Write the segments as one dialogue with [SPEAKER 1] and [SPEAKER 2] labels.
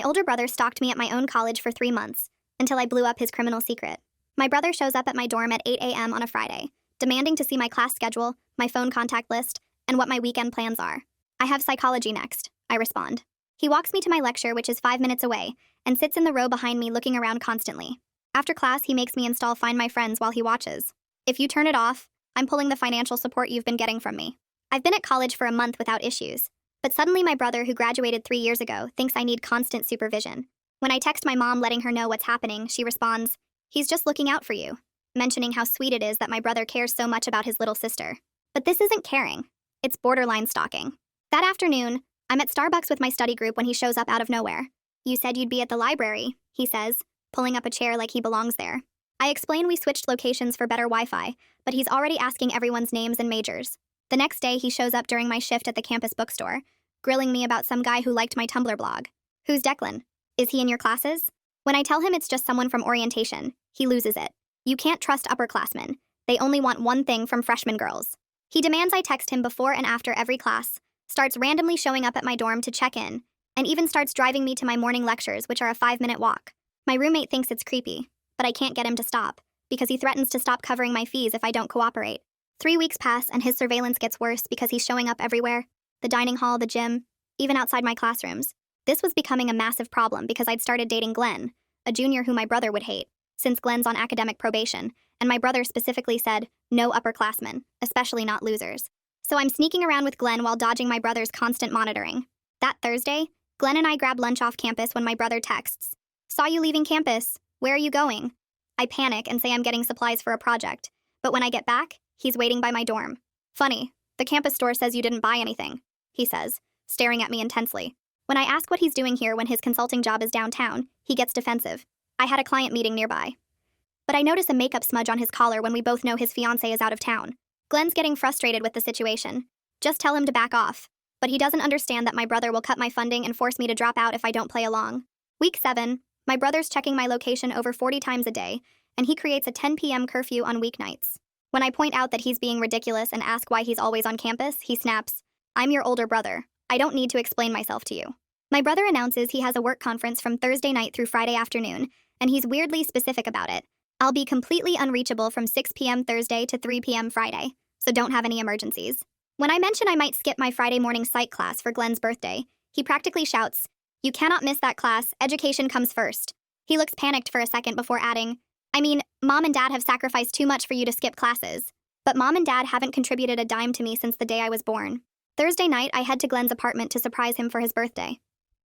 [SPEAKER 1] older brother stalked me at my own college for 3 months, until I blew up his criminal secret. My brother shows up at my dorm at 8 a.m. on a Friday, demanding to see my class schedule, my phone contact list, and what my weekend plans are. I have psychology next, I respond. He walks me to my lecture, which is 5 minutes away, and sits in the row behind me looking around constantly. After class, he makes me install Find My Friends while he watches. If you turn it off, I'm pulling the financial support you've been getting from me. I've been at college for a month without issues, but suddenly my brother, who graduated 3 years ago, thinks I need constant supervision. When I text my mom letting her know what's happening, she responds, "He's just looking out for you," mentioning how sweet it is that my brother cares so much about his little sister. But this isn't caring. It's borderline stalking. That afternoon, I'm at Starbucks with my study group when he shows up out of nowhere. "You said you'd be at the library," he says, pulling up a chair like he belongs there. I explain we switched locations for better Wi-Fi, but he's already asking everyone's names and majors. The next day, he shows up during my shift at the campus bookstore, grilling me about some guy who liked my Tumblr blog. "Who's Declan? Is he in your classes?" When I tell him it's just someone from orientation, he loses it. You can't trust upperclassmen. They only want one thing from freshman girls. He demands I text him before and after every class, starts randomly showing up at my dorm to check in, and even starts driving me to my morning lectures, which are a 5-minute walk. My roommate thinks it's creepy, but I can't get him to stop, because he threatens to stop covering my fees if I don't cooperate. 3 weeks pass, and his surveillance gets worse because he's showing up everywhere: the dining hall, the gym, even outside my classrooms. This was becoming a massive problem because I'd started dating Glenn, a junior who my brother would hate, since Glenn's on academic probation, and my brother specifically said, no upperclassmen, especially not losers. So I'm sneaking around with Glenn while dodging my brother's constant monitoring. That Thursday, Glenn and I grab lunch off campus when my brother texts, "Saw you leaving campus. Where are you going?" I panic and say I'm getting supplies for a project, but when I get back, he's waiting by my dorm. "Funny, the campus store says you didn't buy anything," he says, staring at me intensely. When I ask what he's doing here when his consulting job is downtown, he gets defensive. "I had a client meeting nearby." But I notice a makeup smudge on his collar when we both know his fiance is out of town. Glenn's getting frustrated with the situation. Just tell him to back off. But he doesn't understand that my brother will cut my funding and force me to drop out if I don't play along. Week 7, my brother's checking my location over 40 times a day, and he creates a 10 p.m. curfew on weeknights. When I point out that he's being ridiculous and ask why he's always on campus, he snaps, "I'm your older brother. I don't need to explain myself to you." My brother announces he has a work conference from Thursday night through Friday afternoon, and he's weirdly specific about it. "I'll be completely unreachable from 6 p.m. Thursday to 3 p.m. Friday, so don't have any emergencies." When I mention I might skip my Friday morning psych class for Glenn's birthday, he practically shouts, "You cannot miss that class, education comes first." He looks panicked for a second before adding, "I mean, Mom and Dad have sacrificed too much for you to skip classes. But Mom and Dad haven't contributed a dime to me since the day I was born." Thursday night, I head to Glenn's apartment to surprise him for his birthday.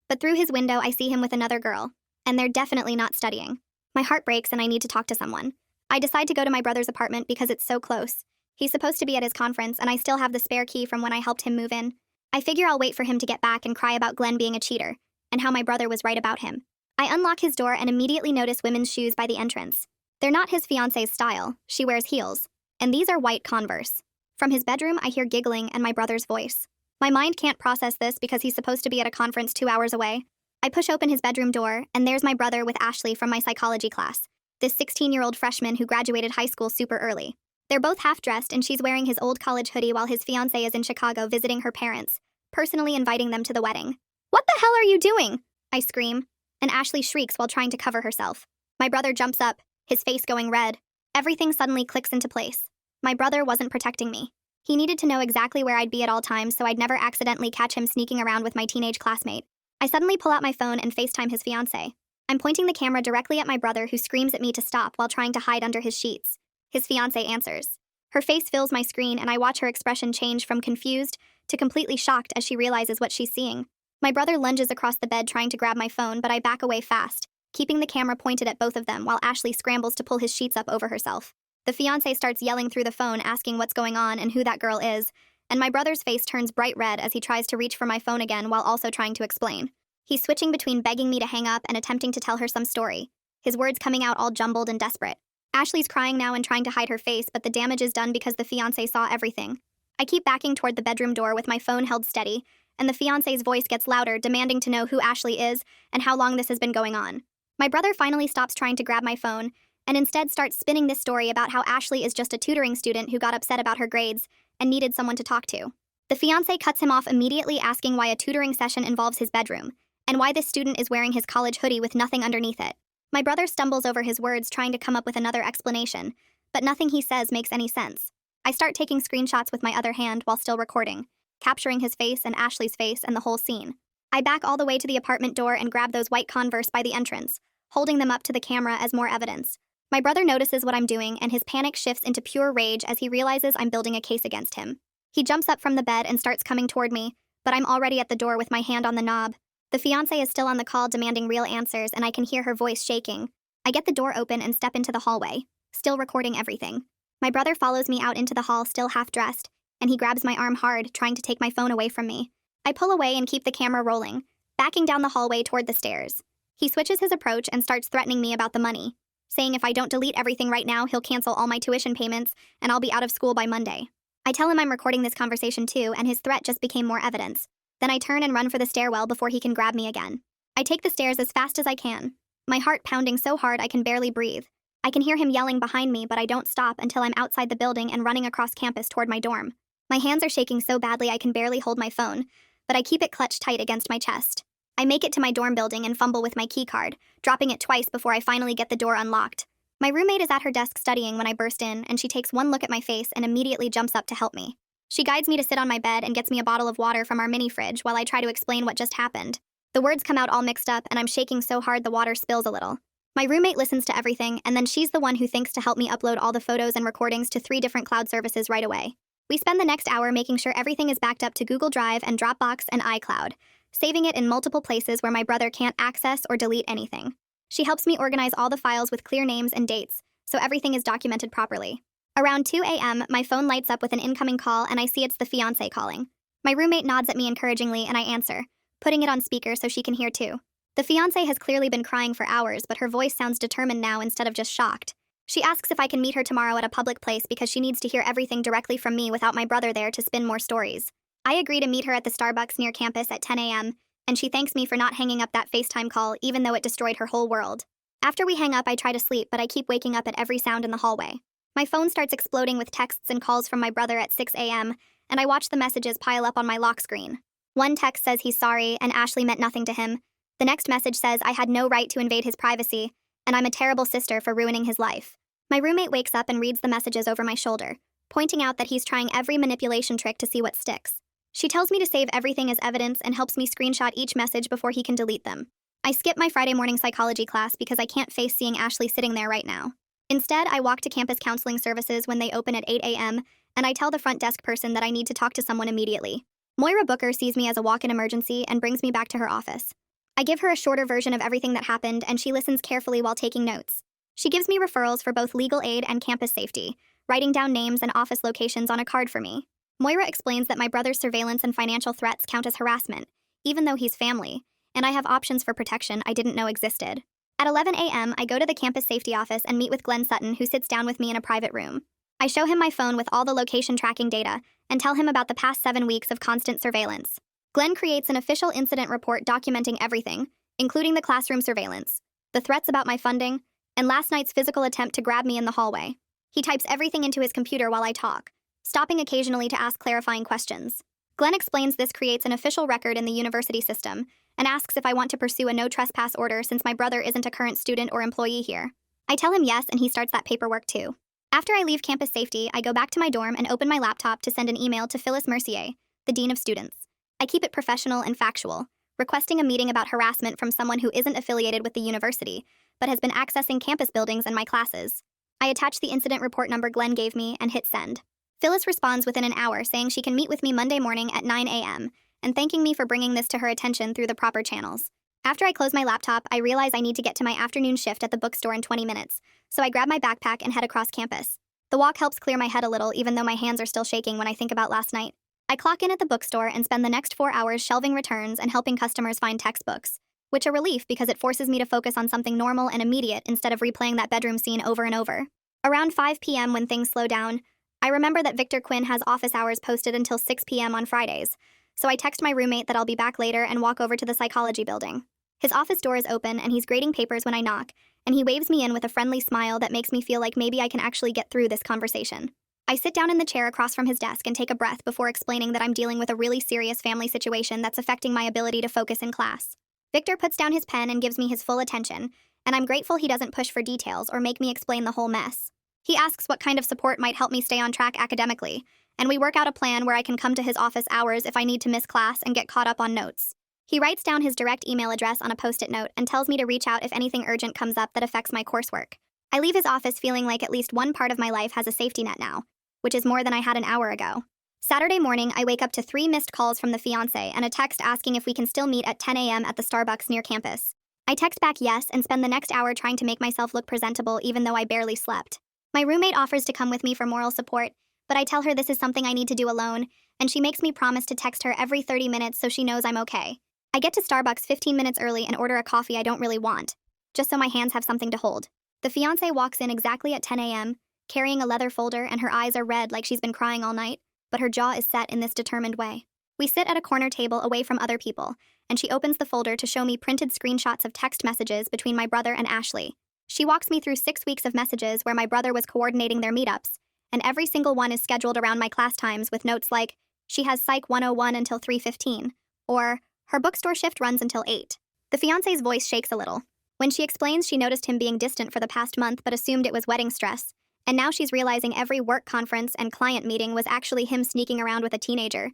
[SPEAKER 1] But through his window, I see him with another girl, and they're definitely not studying. My heart breaks and I need to talk to someone. I decide to go to my brother's apartment because it's so close. He's supposed to be at his conference, and I still have the spare key from when I helped him move in. I figure I'll wait for him to get back and cry about Glenn being a cheater, and how my brother was right about him. I unlock his door and immediately notice women's shoes by the entrance. They're not his fiance's style. She wears heels, and these are white Converse. From his bedroom, I hear giggling and my brother's voice. My mind can't process this because he's supposed to be at a conference 2 hours away. I push open his bedroom door, and there's my brother with Ashley from my psychology class, this 16-year-old freshman who graduated high school super early. They're both half-dressed, and she's wearing his old college hoodie while his fiancé is in Chicago visiting her parents, personally inviting them to the wedding. "What the hell are you doing?" I scream, and Ashley shrieks while trying to cover herself. My brother jumps up, his face going red. Everything suddenly clicks into place. My brother wasn't protecting me. He needed to know exactly where I'd be at all times so I'd never accidentally catch him sneaking around with my teenage classmate. I suddenly pull out my phone and FaceTime his fiancé. I'm pointing the camera directly at my brother, who screams at me to stop while trying to hide under his sheets. His fiancé answers. Her face fills my screen, and I watch her expression change from confused to completely shocked as she realizes what she's seeing. My brother lunges across the bed trying to grab my phone, but I back away fast, keeping the camera pointed at both of them while Ashley scrambles to pull his sheets up over herself. The fiancé starts yelling through the phone, asking what's going on and who that girl is, and my brother's face turns bright red as he tries to reach for my phone again while also trying to explain. He's switching between begging me to hang up and attempting to tell her some story, his words coming out all jumbled and desperate. Ashley's crying now and trying to hide her face, but the damage is done because the fiancé saw everything. I keep backing toward the bedroom door with my phone held steady, and the fiancé's voice gets louder, demanding to know who Ashley is and how long this has been going on. My brother finally stops trying to grab my phone and instead starts spinning this story about how Ashley is just a tutoring student who got upset about her grades and needed someone to talk to. The fiancé cuts him off immediately, asking why a tutoring session involves his bedroom, and why this student is wearing his college hoodie with nothing underneath it. My brother stumbles over his words trying to come up with another explanation, but nothing he says makes any sense. I start taking screenshots with my other hand while still recording, capturing his face and Ashley's face and the whole scene. I back all the way to the apartment door and grab those white Converse by the entrance, holding them up to the camera as more evidence. My brother notices what I'm doing and his panic shifts into pure rage as he realizes I'm building a case against him. He jumps up from the bed and starts coming toward me, but I'm already at the door with my hand on the knob. The fiance is still on the call demanding real answers and I can hear her voice shaking. I get the door open and step into the hallway, still recording everything. My brother follows me out into the hall still half dressed, and he grabs my arm hard, trying to take my phone away from me. I pull away and keep the camera rolling, backing down the hallway toward the stairs. He switches his approach and starts threatening me about the money, saying if I don't delete everything right now, he'll cancel all my tuition payments and I'll be out of school by Monday. I tell him I'm recording this conversation too, and his threat just became more evidence. Then I turn and run for the stairwell before he can grab me again. I take the stairs as fast as I can, my heart pounding so hard I can barely breathe. I can hear him yelling behind me, but I don't stop until I'm outside the building and running across campus toward my dorm. My hands are shaking so badly I can barely hold my phone, but I keep it clutched tight against my chest. I make it to my dorm building and fumble with my key card, dropping it twice before I finally get the door unlocked. My roommate is at her desk studying when I burst in, and she takes one look at my face and immediately jumps up to help me. She guides me to sit on my bed and gets me a bottle of water from our mini fridge while I try to explain what just happened. The words come out all mixed up, and I'm shaking so hard the water spills a little. My roommate listens to everything, and then she's the one who thinks to help me upload all the photos and recordings to 3 different cloud services right away. We spend the next hour making sure everything is backed up to Google Drive and Dropbox and iCloud, saving it in multiple places where my brother can't access or delete anything. She helps me organize all the files with clear names and dates, so everything is documented properly. Around 2 a.m., my phone lights up with an incoming call and I see it's the fiance calling. My roommate nods at me encouragingly and I answer, putting it on speaker so she can hear too. The fiance has clearly been crying for hours, but her voice sounds determined now instead of just shocked. She asks if I can meet her tomorrow at a public place because she needs to hear everything directly from me without my brother there to spin more stories. I agree to meet her at the Starbucks near campus at 10 a.m., and she thanks me for not hanging up that FaceTime call even though it destroyed her whole world. After we hang up, I try to sleep, but I keep waking up at every sound in the hallway. My phone starts exploding with texts and calls from my brother at 6 a.m., and I watch the messages pile up on my lock screen. One text says he's sorry and Ashley meant nothing to him. The next message says I had no right to invade his privacy, and I'm a terrible sister for ruining his life. My roommate wakes up and reads the messages over my shoulder, pointing out that he's trying every manipulation trick to see what sticks. She tells me to save everything as evidence and helps me screenshot each message before he can delete them. I skip my Friday morning psychology class because I can't face seeing Ashley sitting there right now. Instead, I walk to campus counseling services when they open at 8 a.m., and I tell the front desk person that I need to talk to someone immediately. Moira Booker sees me as a walk-in emergency and brings me back to her office. I give her a shorter version of everything that happened, and she listens carefully while taking notes. She gives me referrals for both legal aid and campus safety, writing down names and office locations on a card for me. Moira explains that my brother's surveillance and financial threats count as harassment, even though he's family, and I have options for protection I didn't know existed. At 11 a.m., I go to the campus safety office and meet with Glenn Sutton, who sits down with me in a private room. I show him my phone with all the location tracking data and tell him about the past 7 weeks of constant surveillance. Glenn creates an official incident report documenting everything, including the classroom surveillance, the threats about my funding, and last night's physical attempt to grab me in the hallway. He types everything into his computer while I talk, stopping occasionally to ask clarifying questions. Glenn explains this creates an official record in the university system and asks if I want to pursue a no trespass order since my brother isn't a current student or employee here. I tell him yes, and he starts that paperwork too. After I leave campus safety, I go back to my dorm and open my laptop to send an email to Phyllis Mercier, the dean of students. I keep it professional and factual, requesting a meeting about harassment from someone who isn't affiliated with the university, but has been accessing campus buildings and my classes. I attach the incident report number Glenn gave me and hit send. Phyllis responds within an hour saying she can meet with me Monday morning at 9 a.m., and thanking me for bringing this to her attention through the proper channels. After I close my laptop, I realize I need to get to my afternoon shift at the bookstore in 20 minutes, so I grab my backpack and head across campus. The walk helps clear my head a little, even though my hands are still shaking when I think about last night. I clock in at the bookstore and spend the next 4 hours shelving returns and helping customers find textbooks, which a relief because it forces me to focus on something normal and immediate instead of replaying that bedroom scene over and over. Around 5 p.m. when things slow down, I remember that Victor Quinn has office hours posted until 6 p.m. on Fridays, so I text my roommate that I'll be back later and walk over to the psychology building. His office door is open and he's grading papers when I knock, and he waves me in with a friendly smile that makes me feel like maybe I can actually get through this conversation. I sit down in the chair across from his desk and take a breath before explaining that I'm dealing with a really serious family situation that's affecting my ability to focus in class. Victor puts down his pen and gives me his full attention, and I'm grateful he doesn't push for details or make me explain the whole mess. He asks what kind of support might help me stay on track academically, and we work out a plan where I can come to his office hours if I need to miss class and get caught up on notes. He writes down his direct email address on a post-it note and tells me to reach out if anything urgent comes up that affects my coursework. I leave his office feeling like at least one part of my life has a safety net now, which is more than I had an hour ago. Saturday morning, I wake up to 3 missed calls from the fiance and a text asking if we can still meet at 10 a.m. at the Starbucks near campus. I text back yes and spend the next hour trying to make myself look presentable even though I barely slept. My roommate offers to come with me for moral support, but I tell her this is something I need to do alone, and she makes me promise to text her every 30 minutes so she knows I'm okay. I get to Starbucks 15 minutes early and order a coffee I don't really want, just so my hands have something to hold. The fiance walks in exactly at 10 a.m., carrying a leather folder, and her eyes are red like she's been crying all night, but her jaw is set in this determined way. We sit at a corner table away from other people, and she opens the folder to show me printed screenshots of text messages between my brother and Ashley. She walks me through 6 weeks of messages where my brother was coordinating their meetups, and every single one is scheduled around my class times with notes like, she has Psych 101 until 3:15, or, her bookstore shift runs until 8. The fiance's voice shakes a little. When she explains she noticed him being distant for the past month but assumed it was wedding stress, and now she's realizing every work conference and client meeting was actually him sneaking around with a teenager.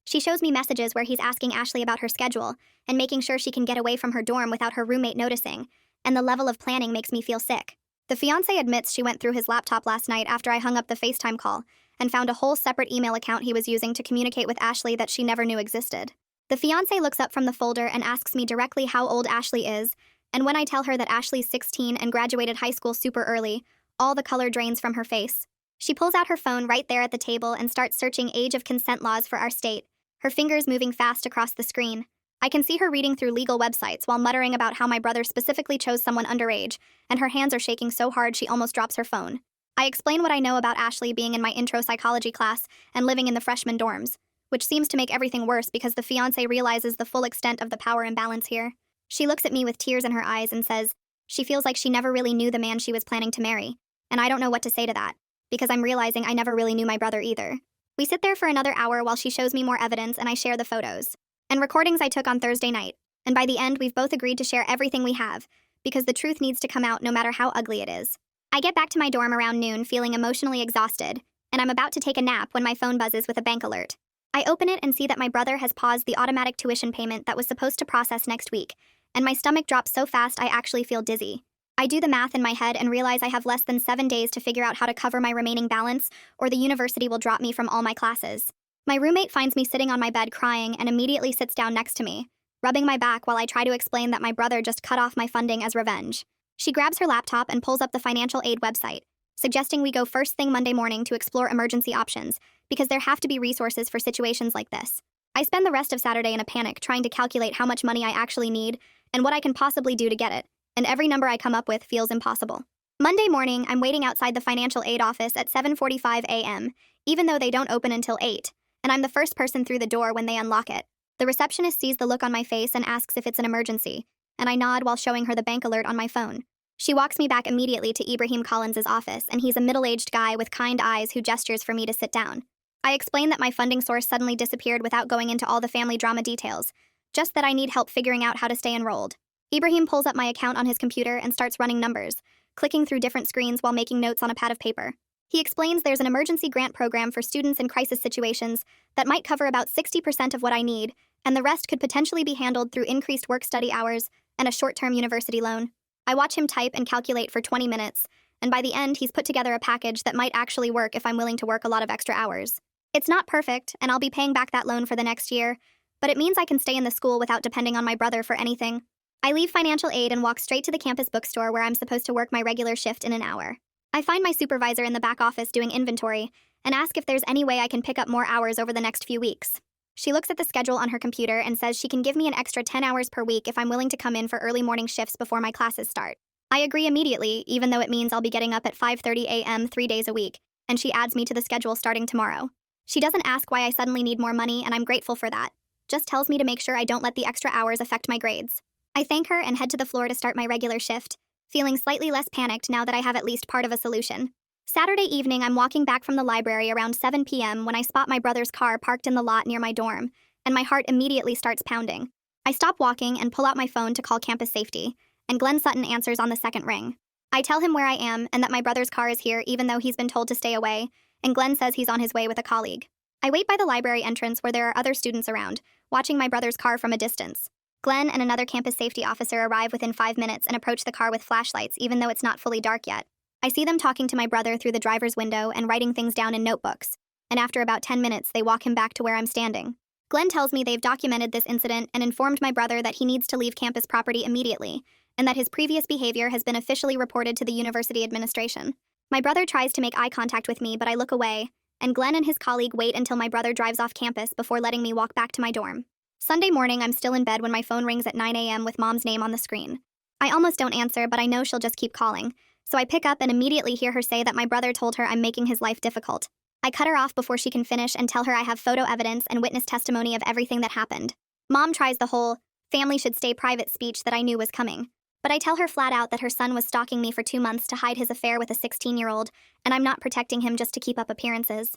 [SPEAKER 1] She shows me messages where he's asking Ashley about her schedule and making sure she can get away from her dorm without her roommate noticing, and the level of planning makes me feel sick. The fiance admits she went through his laptop last night after I hung up the FaceTime call and found a whole separate email account he was using to communicate with Ashley that she never knew existed. The fiance looks up from the folder and asks me directly how old Ashley is, and when I tell her that Ashley's 16 and graduated high school super early, all the color drains from her face. She pulls out her phone right there at the table and starts searching age of consent laws for our state, her fingers moving fast across the screen. I can see her reading through legal websites while muttering about how my brother specifically chose someone underage, and her hands are shaking so hard she almost drops her phone. I explain what I know about Ashley being in my intro psychology class and living in the freshman dorms, which seems to make everything worse because the fiance realizes the full extent of the power imbalance here. She looks at me with tears in her eyes and says she feels like she never really knew the man she was planning to marry, and I don't know what to say to that, because I'm realizing I never really knew my brother either. We sit there for another hour while she shows me more evidence and I share the photos and recordings I took on Thursday night, and by the end we've both agreed to share everything we have, because the truth needs to come out no matter how ugly it is. I get back to my dorm around noon feeling emotionally exhausted, and I'm about to take a nap when my phone buzzes with a bank alert. I open it and see that my brother has paused the automatic tuition payment that was supposed to process next week, and my stomach drops so fast I actually feel dizzy. I do the math in my head and realize I have less than 7 days to figure out how to cover my remaining balance, or the university will drop me from all my classes. My roommate finds me sitting on my bed crying and immediately sits down next to me, rubbing my back while I try to explain that my brother just cut off my funding as revenge. She grabs her laptop and pulls up the financial aid website, suggesting we go first thing Monday morning to explore emergency options, because there have to be resources for situations like this. I spend the rest of Saturday in a panic trying to calculate how much money I actually need and what I can possibly do to get it, and every number I come up with feels impossible. Monday morning, I'm waiting outside the financial aid office at 7:45 a.m., even though they don't open until 8, and I'm the first person through the door when they unlock it. The receptionist sees the look on my face and asks if it's an emergency, and I nod while showing her the bank alert on my phone. She walks me back immediately to Ibrahim Collins's office, and he's a middle-aged guy with kind eyes who gestures for me to sit down. I explain that my funding source suddenly disappeared without going into all the family drama details, just that I need help figuring out how to stay enrolled. Ibrahim pulls up my account on his computer and starts running numbers, clicking through different screens while making notes on a pad of paper. He explains there's an emergency grant program for students in crisis situations that might cover about 60% of what I need, and the rest could potentially be handled through increased work-study hours and a short-term university loan. I watch him type and calculate for 20 minutes, and by the end he's put together a package that might actually work if I'm willing to work a lot of extra hours. It's not perfect, and I'll be paying back that loan for the next year, but it means I can stay in the school without depending on my brother for anything. I leave financial aid and walk straight to the campus bookstore where I'm supposed to work my regular shift in an hour. I find my supervisor in the back office doing inventory and ask if there's any way I can pick up more hours over the next few weeks. She looks at the schedule on her computer and says she can give me an extra 10 hours per week if I'm willing to come in for early morning shifts before my classes start. I agree immediately, even though it means I'll be getting up at 5:30 a.m. 3 days a week, and she adds me to the schedule starting tomorrow. She doesn't ask why I suddenly need more money, and I'm grateful for that. Just tells me to make sure I don't let the extra hours affect my grades. I thank her and head to the floor to start my regular shift, feeling slightly less panicked now that I have at least part of a solution. Saturday evening, I'm walking back from the library around 7 p.m. when I spot my brother's car parked in the lot near my dorm, and my heart immediately starts pounding. I stop walking and pull out my phone to call campus safety, and Glenn Sutton answers on the second ring. I tell him where I am and that my brother's car is here even though he's been told to stay away, and Glenn says he's on his way with a colleague. I wait by the library entrance where there are other students around, watching my brother's car from a distance. Glenn and another campus safety officer arrive within 5 minutes and approach the car with flashlights even though it's not fully dark yet. I see them talking to my brother through the driver's window and writing things down in notebooks, and after about 10 minutes they walk him back to where I'm standing. Glenn tells me they've documented this incident and informed my brother that he needs to leave campus property immediately, and that his previous behavior has been officially reported to the university administration. My brother tries to make eye contact with me, but I look away, and Glenn and his colleague wait until my brother drives off campus before letting me walk back to my dorm. Sunday morning, I'm still in bed when my phone rings at 9 a.m. with Mom's name on the screen. I almost don't answer, but I know she'll just keep calling, so I pick up and immediately hear her say that my brother told her I'm making his life difficult. I cut her off before she can finish and tell her I have photo evidence and witness testimony of everything that happened. Mom tries the whole family should stay private speech that I knew was coming, but I tell her flat out that her son was stalking me for 2 months to hide his affair with a 16-year-old, and I'm not protecting him just to keep up appearances.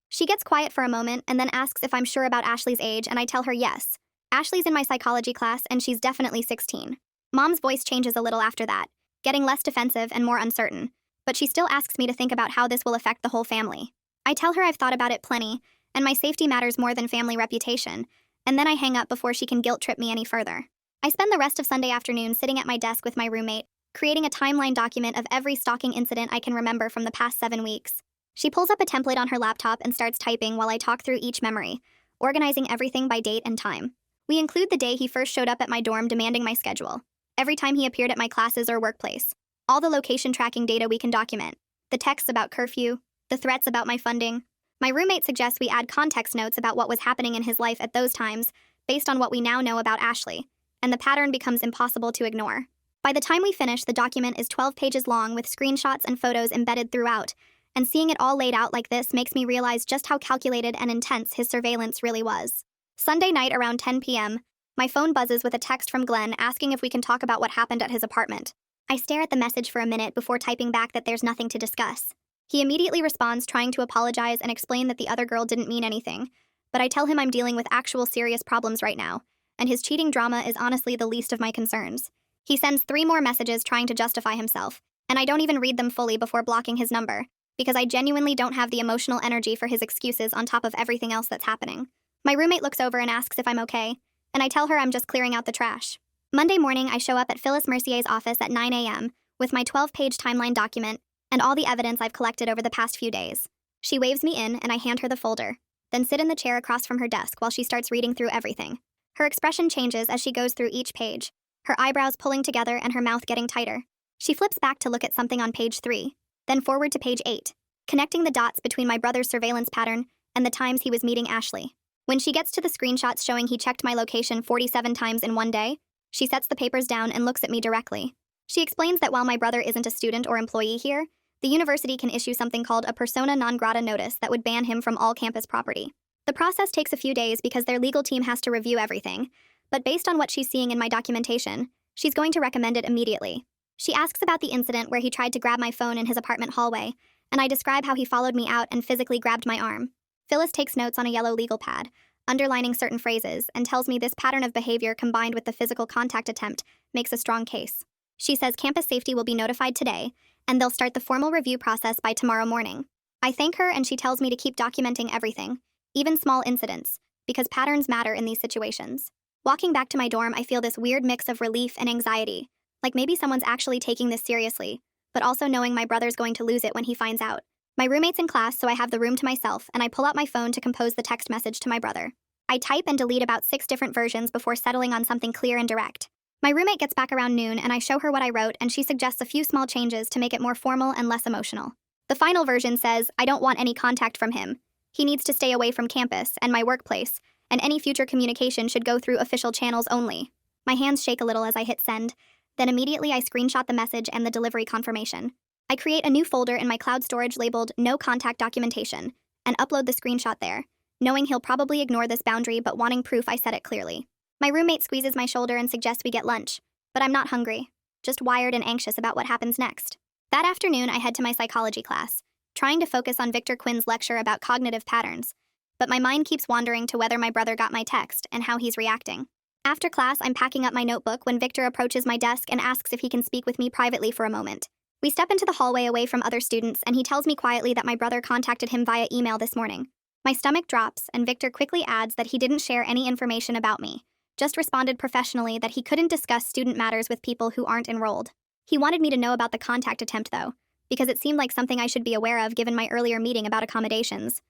[SPEAKER 1] She gets quiet for a moment and then asks if I'm sure about Ashley's age, and I tell her yes. Ashley's in my psychology class and she's definitely 16. Mom's voice changes a little after that, getting less defensive and more uncertain, but she still asks me to think about how this will affect the whole family. I tell her I've thought about it plenty, and my safety matters more than family reputation, and then I hang up before she can guilt trip me any further. I spend the rest of Sunday afternoon sitting at my desk with my roommate, creating a timeline document of every stalking incident I can remember from the past 7 weeks. She pulls up a template on her laptop and starts typing while I talk through each memory, organizing everything by date and time. We include the day he first showed up at my dorm demanding my schedule, every time he appeared at my classes or workplace, all the location tracking data we can document, the texts about curfew, the threats about my funding. My roommate suggests we add context notes about what was happening in his life at those times, based on what we now know about Ashley, and the pattern becomes impossible to ignore. By the time we finish, the document is 12 pages long with screenshots and photos embedded throughout, and seeing it all laid out like this makes me realize just how calculated and intense his surveillance really was. Sunday night around 10 p.m., my phone buzzes with a text from Glenn asking if we can talk about what happened at his apartment. I stare at the message for a minute before typing back that there's nothing to discuss. He immediately responds trying to apologize and explain that the other girl didn't mean anything, but I tell him I'm dealing with actual serious problems right now, and his cheating drama is honestly the least of my concerns. He sends 3 more messages trying to justify himself, and I don't even read them fully before blocking his number, because I genuinely don't have the emotional energy for his excuses on top of everything else that's happening. My roommate looks over and asks if I'm okay, and I tell her I'm just clearing out the trash. Monday morning, I show up at Phyllis Mercier's office at 9 a.m. with my 12-page timeline document and all the evidence I've collected over the past few days. She waves me in, and I hand her the folder, then sit in the chair across from her desk while she starts reading through everything. Her expression changes as she goes through each page, her eyebrows pulling together and her mouth getting tighter. She flips back to look at something on page 3, then forward to page 8, connecting the dots between my brother's surveillance pattern and the times he was meeting Ashley. When she gets to the screenshots showing he checked my location 47 times in one day, she sets the papers down and looks at me directly. She explains that while my brother isn't a student or employee here, the university can issue something called a persona non grata notice that would ban him from all campus property. The process takes a few days because their legal team has to review everything, but based on what she's seeing in my documentation, she's going to recommend it immediately. She asks about the incident where he tried to grab my phone in his apartment hallway, and I describe how he followed me out and physically grabbed my arm. Phyllis takes notes on a yellow legal pad, underlining certain phrases, and tells me this pattern of behavior combined with the physical contact attempt makes a strong case. She says campus safety will be notified today, and they'll start the formal review process by tomorrow morning. I thank her, and she tells me to keep documenting everything, even small incidents, because patterns matter in these situations. Walking back to my dorm, I feel this weird mix of relief and anxiety, like maybe someone's actually taking this seriously, but also knowing my brother's going to lose it when he finds out. My roommate's in class, so I have the room to myself, and I pull out my phone to compose the text message to my brother. I type and delete about 6 different versions before settling on something clear and direct. My roommate gets back around noon, and I show her what I wrote, and she suggests a few small changes to make it more formal and less emotional. The final version says, I don't want any contact from him. He needs to stay away from campus and my workplace, and any future communication should go through official channels only. My hands shake a little as I hit send, then immediately I screenshot the message and the delivery confirmation. I create a new folder in my cloud storage labeled No Contact Documentation, and upload the screenshot there, knowing he'll probably ignore this boundary but wanting proof I said it clearly. My roommate squeezes my shoulder and suggests we get lunch, but I'm not hungry, just wired and anxious about what happens next. That afternoon, I head to my psychology class, trying to focus on Victor Quinn's lecture about cognitive patterns, but my mind keeps wandering to whether my brother got my text and how he's reacting. After class, I'm packing up my notebook when Victor approaches my desk and asks if he can speak with me privately for a moment. We step into the hallway away from other students, and he tells me quietly that my brother contacted him via email this morning. My stomach drops, and Victor quickly adds that he didn't share any information about me, just responded professionally that he couldn't discuss student matters with people who aren't enrolled. He wanted me to know about the contact attempt, though, because it seemed like something I should be aware of given my earlier meeting about accommodations.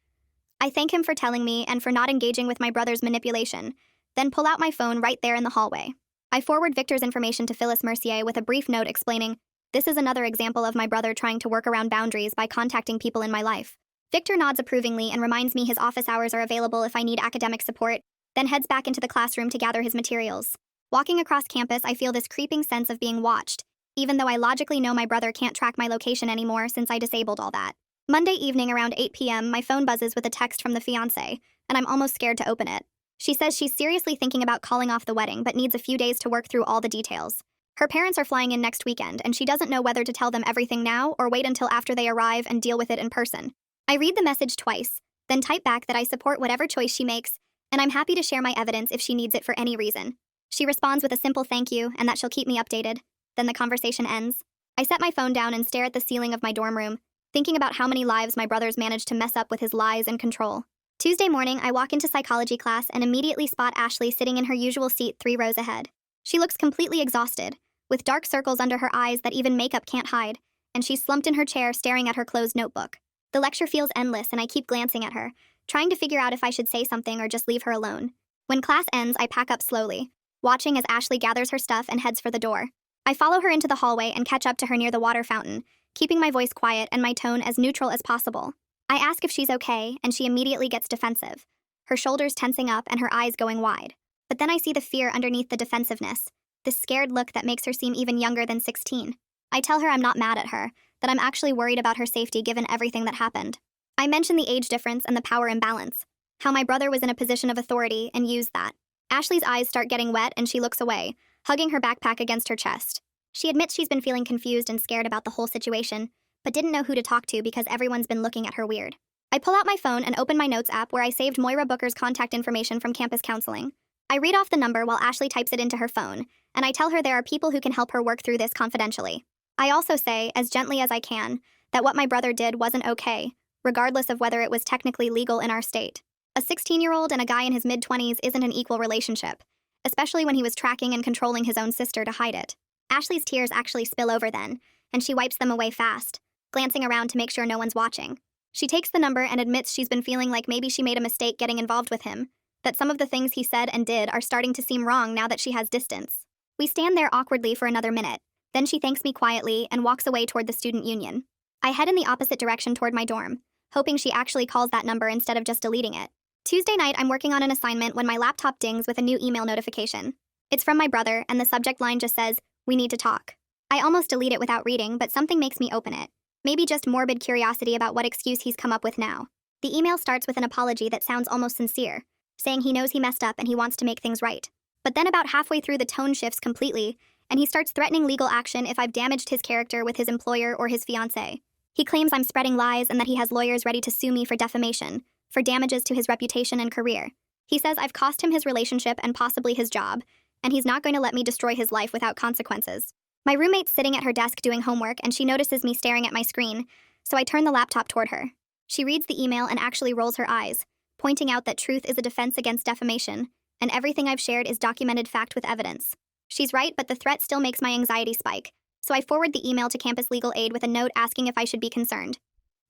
[SPEAKER 1] I thank him for telling me and for not engaging with my brother's manipulation, then pull out my phone right there in the hallway. I forward Victor's information to Phyllis Mercier with a brief note explaining, "This is another example of my brother trying to work around boundaries by contacting people in my life." Victor nods approvingly and reminds me his office hours are available if I need academic support, then heads back into the classroom to gather his materials. Walking across campus, I feel this creeping sense of being watched, even though I logically know my brother can't track my location anymore since I disabled all that. Monday evening around 8 p.m., my phone buzzes with a text from the fiance, and I'm almost scared to open it. She says she's seriously thinking about calling off the wedding but needs a few days to work through all the details. Her parents are flying in next weekend, and she doesn't know whether to tell them everything now or wait until after they arrive and deal with it in person. I read the message twice, then type back that I support whatever choice she makes, and I'm happy to share my evidence if she needs it for any reason. She responds with a simple thank you and that she'll keep me updated. Then the conversation ends. I set my phone down and stare at the ceiling of my dorm room, thinking about how many lives my brother's managed to mess up with his lies and control. Tuesday morning, I walk into psychology class and immediately spot Ashley sitting in her usual seat 3 rows ahead. She looks completely exhausted, with dark circles under her eyes that even makeup can't hide, and she's slumped in her chair staring at her closed notebook. The lecture feels endless and I keep glancing at her, trying to figure out if I should say something or just leave her alone. When class ends, I pack up slowly, watching as Ashley gathers her stuff and heads for the door. I follow her into the hallway and catch up to her near the water fountain, keeping my voice quiet and my tone as neutral as possible. I ask if she's okay, and she immediately gets defensive, her shoulders tensing up and her eyes going wide. But then I see the fear underneath the defensiveness, this scared look that makes her seem even younger than 16. I tell her I'm not mad at her, that I'm actually worried about her safety given everything that happened. I mention the age difference and the power imbalance, how my brother was in a position of authority and used that. Ashley's eyes start getting wet and she looks away, hugging her backpack against her chest. She admits she's been feeling confused and scared about the whole situation, but didn't know who to talk to because everyone's been looking at her weird. I pull out my phone and open my notes app where I saved Moira Booker's contact information from campus counseling. I read off the number while Ashley types it into her phone, and I tell her there are people who can help her work through this confidentially. I also say, as gently as I can, that what my brother did wasn't okay, regardless of whether it was technically legal in our state. A 16-year-old and a guy in his mid-20s isn't an equal relationship, especially when he was tracking and controlling his own sister to hide it. Ashley's tears actually spill over then, and she wipes them away fast, glancing around to make sure no one's watching. She takes the number and admits she's been feeling like maybe she made a mistake getting involved with him, that some of the things he said and did are starting to seem wrong now that she has distance. We stand there awkwardly for another minute. Then she thanks me quietly and walks away toward the student union. I head in the opposite direction toward my dorm, hoping she actually calls that number instead of just deleting it. Tuesday night, I'm working on an assignment when my laptop dings with a new email notification. It's from my brother, and the subject line just says, "We need to talk." I almost delete it without reading, but something makes me open it. Maybe just morbid curiosity about what excuse he's come up with now. The email starts with an apology that sounds almost sincere, saying he knows he messed up and he wants to make things right. But then about halfway through, the tone shifts completely, and he starts threatening legal action if I've damaged his character with his employer or his fiance. He claims I'm spreading lies and that he has lawyers ready to sue me for defamation, for damages to his reputation and career. He says I've cost him his relationship and possibly his job, and he's not going to let me destroy his life without consequences. My roommate's sitting at her desk doing homework, and she notices me staring at my screen, so I turn the laptop toward her. She reads the email and actually rolls her eyes, pointing out that truth is a defense against defamation, and everything I've shared is documented fact with evidence. She's right, but the threat still makes my anxiety spike, so I forward the email to campus legal aid with a note asking if I should be concerned.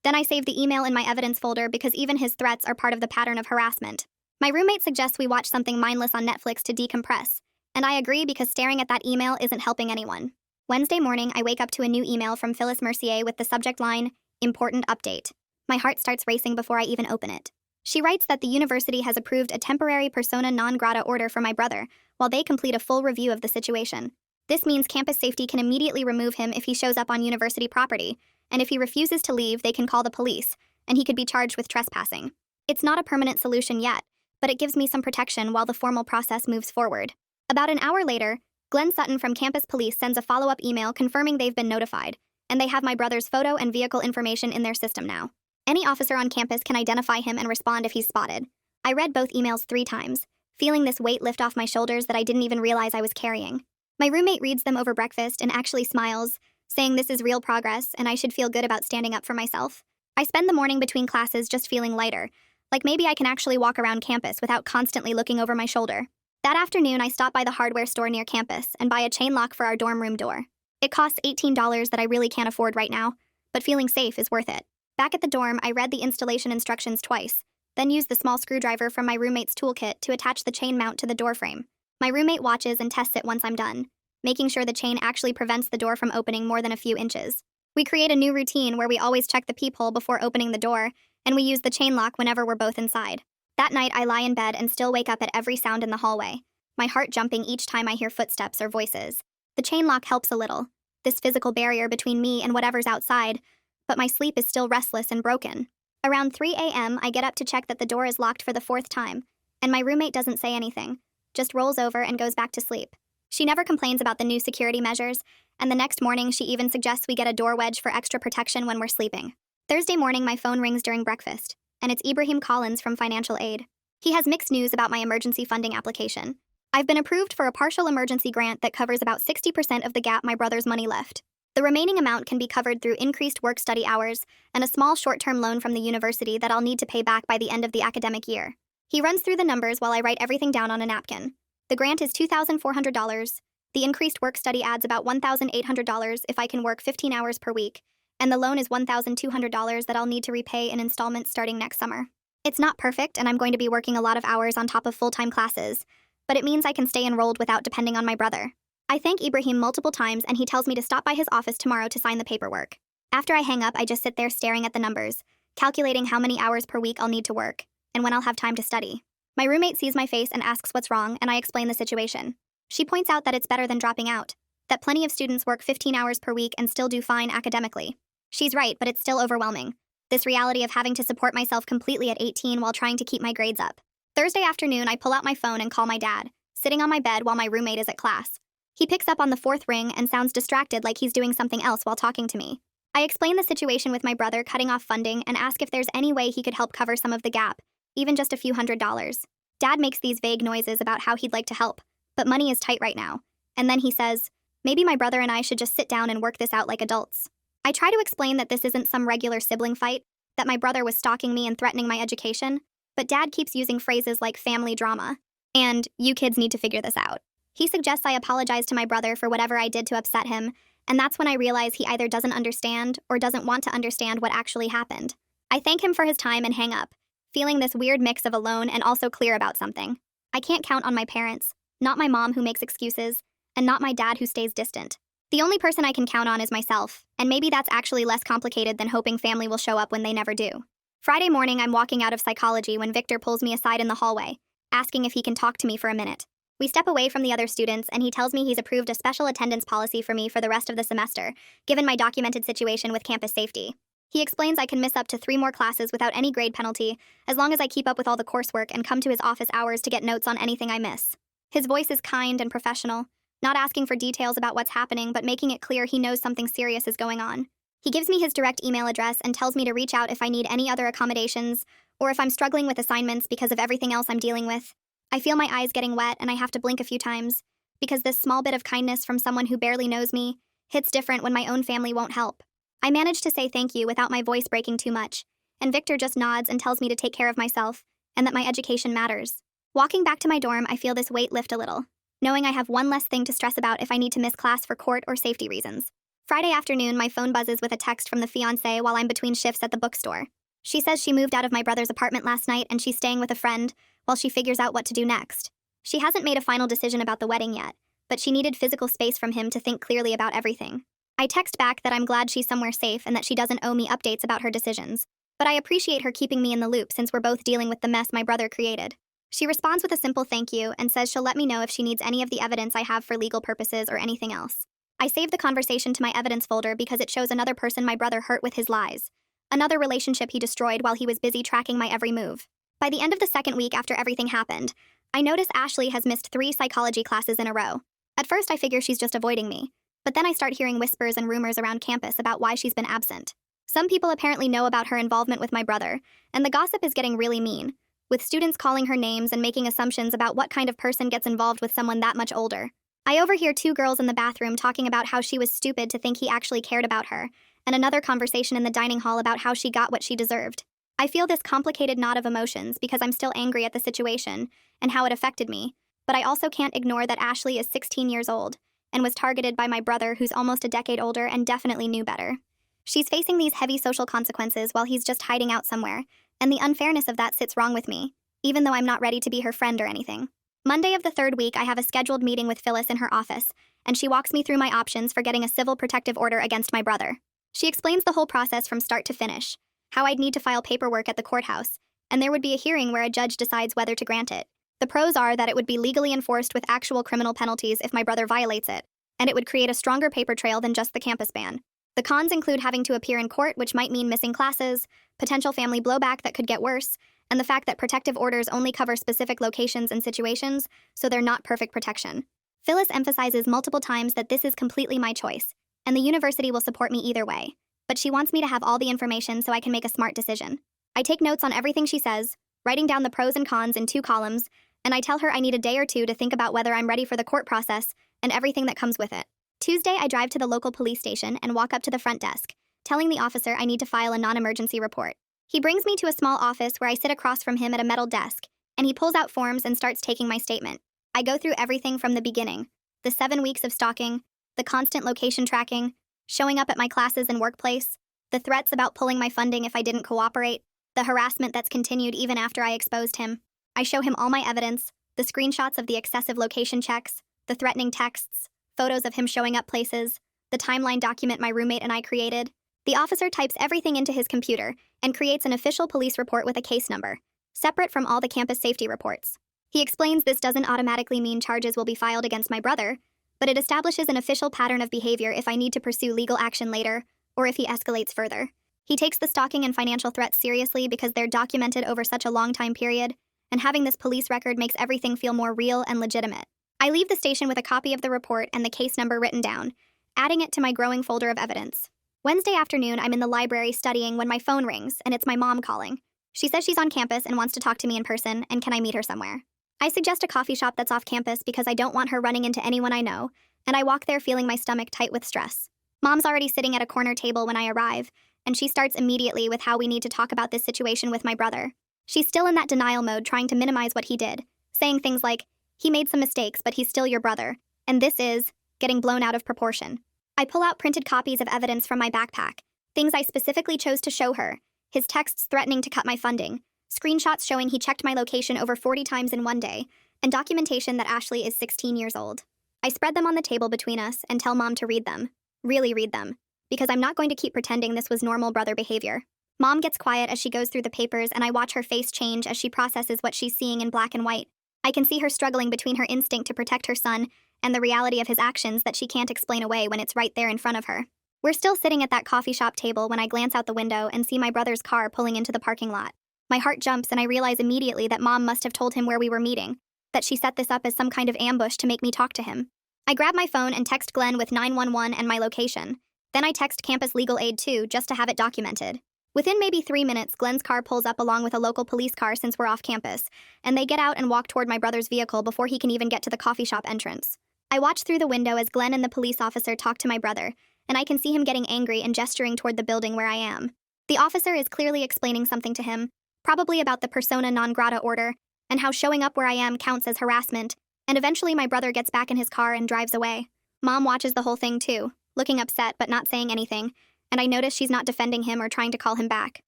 [SPEAKER 1] Then I save the email in my evidence folder because even his threats are part of the pattern of harassment. My roommate suggests we watch something mindless on Netflix to decompress, and I agree because staring at that email isn't helping anyone. Wednesday morning, I wake up to a new email from Phyllis Mercier with the subject line, "Important update." My heart starts racing before I even open it. She writes that the university has approved a temporary persona non grata order for my brother, while they complete a full review of the situation. This means campus safety can immediately remove him if he shows up on university property, and if he refuses to leave, they can call the police, and he could be charged with trespassing. It's not a permanent solution yet, but it gives me some protection while the formal process moves forward. About an hour later, Glenn Sutton from campus police sends a follow-up email confirming they've been notified, and they have my brother's photo and vehicle information in their system now. Any officer on campus can identify him and respond if he's spotted. I read both emails 3 times, feeling this weight lift off my shoulders that I didn't even realize I was carrying. My roommate reads them over breakfast and actually smiles, saying this is real progress and I should feel good about standing up for myself. I spend the morning between classes just feeling lighter, like maybe I can actually walk around campus without constantly looking over my shoulder. That afternoon, I stop by the hardware store near campus and buy a chain lock for our dorm room door. It costs $18 that I really can't afford right now, but feeling safe is worth it. Back at the dorm, I read the installation instructions twice, then used the small screwdriver from my roommate's toolkit to attach the chain mount to the door frame. My roommate watches and tests it once I'm done, making sure the chain actually prevents the door from opening more than a few inches. We create a new routine where we always check the peephole before opening the door, and we use the chain lock whenever we're both inside. That night, I lie in bed and still wake up at every sound in the hallway, my heart jumping each time I hear footsteps or voices. The chain lock helps a little, this physical barrier between me and whatever's outside, but my sleep is still restless and broken. Around 3 a.m., I get up to check that the door is locked for the fourth time, and my roommate doesn't say anything, just rolls over and goes back to sleep. She never complains about the new security measures, and the next morning she even suggests we get a door wedge for extra protection when we're sleeping. Thursday morning, my phone rings during breakfast, and it's Ibrahim Collins from Financial Aid. He has mixed news about my emergency funding application. I've been approved for a partial emergency grant that covers about 60% of the gap my brother's money left. The remaining amount can be covered through increased work-study hours and a small short-term loan from the university that I'll need to pay back by the end of the academic year. He runs through the numbers while I write everything down on a napkin. The grant is $2,400. The increased work-study adds about $1,800 if I can work 15 hours per week, and the loan is $1,200 that I'll need to repay in installments starting next summer. It's not perfect, and I'm going to be working a lot of hours on top of full-time classes, but it means I can stay enrolled without depending on my brother. I thank Ibrahim multiple times, and he tells me to stop by his office tomorrow to sign the paperwork. After I hang up, I just sit there staring at the numbers, calculating how many hours per week I'll need to work, and when I'll have time to study. My roommate sees my face and asks what's wrong, and I explain the situation. She points out that it's better than dropping out, that plenty of students work 15 hours per week and still do fine academically. She's right, but it's still overwhelming. This reality of having to support myself completely at 18 while trying to keep my grades up. Thursday afternoon, I pull out my phone and call my dad, sitting on my bed while my roommate is at class. He picks up on the fourth ring and sounds distracted like he's doing something else while talking to me. I explain the situation with my brother cutting off funding and ask if there's any way he could help cover some of the gap, even just a few $100s. Dad makes these vague noises about how he'd like to help, but money is tight right now. And then he says, maybe my brother and I should just sit down and work this out like adults. I try to explain that this isn't some regular sibling fight, that my brother was stalking me and threatening my education, but Dad keeps using phrases like family drama, and you kids need to figure this out. He suggests I apologize to my brother for whatever I did to upset him, and that's when I realize he either doesn't understand or doesn't want to understand what actually happened. I thank him for his time and hang up, feeling this weird mix of alone and also clear about something. I can't count on my parents, not my mom who makes excuses, and not my dad who stays distant. The only person I can count on is myself, and maybe that's actually less complicated than hoping family will show up when they never do. Friday morning, I'm walking out of psychology when Victor pulls me aside in the hallway, asking if he can talk to me for a minute. We step away from the other students, and he tells me he's approved a special attendance policy for me for the rest of the semester, given my documented situation with campus safety. He explains I can miss up to 3 more classes without any grade penalty, as long as I keep up with all the coursework and come to his office hours to get notes on anything I miss. His voice is kind and professional, not asking for details about what's happening, but making it clear he knows something serious is going on. He gives me his direct email address and tells me to reach out if I need any other accommodations, or if I'm struggling with assignments because of everything else I'm dealing with. I feel my eyes getting wet and I have to blink a few times, because this small bit of kindness from someone who barely knows me hits different when my own family won't help. I manage to say thank you without my voice breaking too much, and Victor just nods and tells me to take care of myself, and that my education matters. Walking back to my dorm, I feel this weight lift a little, knowing I have one less thing to stress about if I need to miss class for court or safety reasons. Friday afternoon, my phone buzzes with a text from the fiance while I'm between shifts at the bookstore. She says she moved out of my brother's apartment last night and she's staying with a friend while she figures out what to do next. She hasn't made a final decision about the wedding yet, but she needed physical space from him to think clearly about everything. I text back that I'm glad she's somewhere safe and that she doesn't owe me updates about her decisions, but I appreciate her keeping me in the loop since we're both dealing with the mess my brother created. She responds with a simple thank you and says she'll let me know if she needs any of the evidence I have for legal purposes or anything else. I save the conversation to my evidence folder because it shows another person my brother hurt with his lies, another relationship he destroyed while he was busy tracking my every move. By the end of the second week after everything happened, I notice Ashley has missed 3 psychology classes in a row. At first, I figure she's just avoiding me, but then I start hearing whispers and rumors around campus about why she's been absent. Some people apparently know about her involvement with my brother, and the gossip is getting really mean, with students calling her names and making assumptions about what kind of person gets involved with someone that much older. I overhear two girls in the bathroom talking about how she was stupid to think he actually cared about her, and another conversation in the dining hall about how she got what she deserved. I feel this complicated knot of emotions because I'm still angry at the situation and how it affected me, but I also can't ignore that Ashley is 16 years old and was targeted by my brother who's almost a decade older and definitely knew better. She's facing these heavy social consequences while he's just hiding out somewhere, and the unfairness of that sits wrong with me, even though I'm not ready to be her friend or anything. Monday of the third week, I have a scheduled meeting with Phyllis in her office, and she walks me through my options for getting a civil protective order against my brother. She explains the whole process from start to finish, how I'd need to file paperwork at the courthouse, and there would be a hearing where a judge decides whether to grant it. The pros are that it would be legally enforced with actual criminal penalties if my brother violates it, and it would create a stronger paper trail than just the campus ban. The cons include having to appear in court, which might mean missing classes, potential family blowback that could get worse, and the fact that protective orders only cover specific locations and situations, so they're not perfect protection. Phyllis emphasizes multiple times that this is completely my choice, and the university will support me either way, but she wants me to have all the information so I can make a smart decision. I take notes on everything she says, writing down the pros and cons in 2 columns, and I tell her I need a day or 2 to think about whether I'm ready for the court process and everything that comes with it. Tuesday, I drive to the local police station and walk up to the front desk, telling the officer I need to file a non-emergency report. He brings me to a small office where I sit across from him at a metal desk, and he pulls out forms and starts taking my statement. I go through everything from the beginning, the 7 weeks of stalking, the constant location tracking, showing up at my classes and workplace, the threats about pulling my funding if I didn't cooperate, the harassment that's continued even after I exposed him. I show him all my evidence, the screenshots of the excessive location checks, the threatening texts, photos of him showing up places, the timeline document my roommate and I created. The officer types everything into his computer and creates an official police report with a case number, separate from all the campus safety reports. He explains this doesn't automatically mean charges will be filed against my brother, but it establishes an official pattern of behavior if I need to pursue legal action later, or if he escalates further. He takes the stalking and financial threats seriously because they're documented over such a long time period, and having this police record makes everything feel more real and legitimate. I leave the station with a copy of the report and the case number written down, adding it to my growing folder of evidence. Wednesday afternoon, I'm in the library studying when my phone rings, and it's my mom calling. She says she's on campus and wants to talk to me in person, and can I meet her somewhere? I suggest a coffee shop that's off campus because I don't want her running into anyone I know, and I walk there feeling my stomach tight with stress. Mom's already sitting at a corner table when I arrive, and she starts immediately with how we need to talk about this situation with my brother. She's still in that denial mode, trying to minimize what he did, saying things like, he made some mistakes, but he's still your brother, and this is getting blown out of proportion. I pull out printed copies of evidence from my backpack, things I specifically chose to show her, his texts threatening to cut my funding, screenshots showing he checked my location over 40 times in one day, and documentation that Ashley is 16 years old. I spread them on the table between us and tell Mom to read them. Really read them. Because I'm not going to keep pretending this was normal brother behavior. Mom gets quiet as she goes through the papers, and I watch her face change as she processes what she's seeing in black and white. I can see her struggling between her instinct to protect her son and the reality of his actions that she can't explain away when it's right there in front of her. We're still sitting at that coffee shop table when I glance out the window and see my brother's car pulling into the parking lot. My heart jumps and I realize immediately that Mom must have told him where we were meeting, that she set this up as some kind of ambush to make me talk to him. I grab my phone and text Glenn with 911 and my location. Then I text campus legal aid too, just to have it documented. Within maybe 3 minutes, Glenn's car pulls up along with a local police car since we're off campus, and they get out and walk toward my brother's vehicle before he can even get to the coffee shop entrance. I watch through the window as Glenn and the police officer talk to my brother, and I can see him getting angry and gesturing toward the building where I am. The officer is clearly explaining something to him, probably about the persona non grata order, and how showing up where I am counts as harassment, and eventually my brother gets back in his car and drives away. Mom watches the whole thing too, looking upset but not saying anything, and I notice she's not defending him or trying to call him back.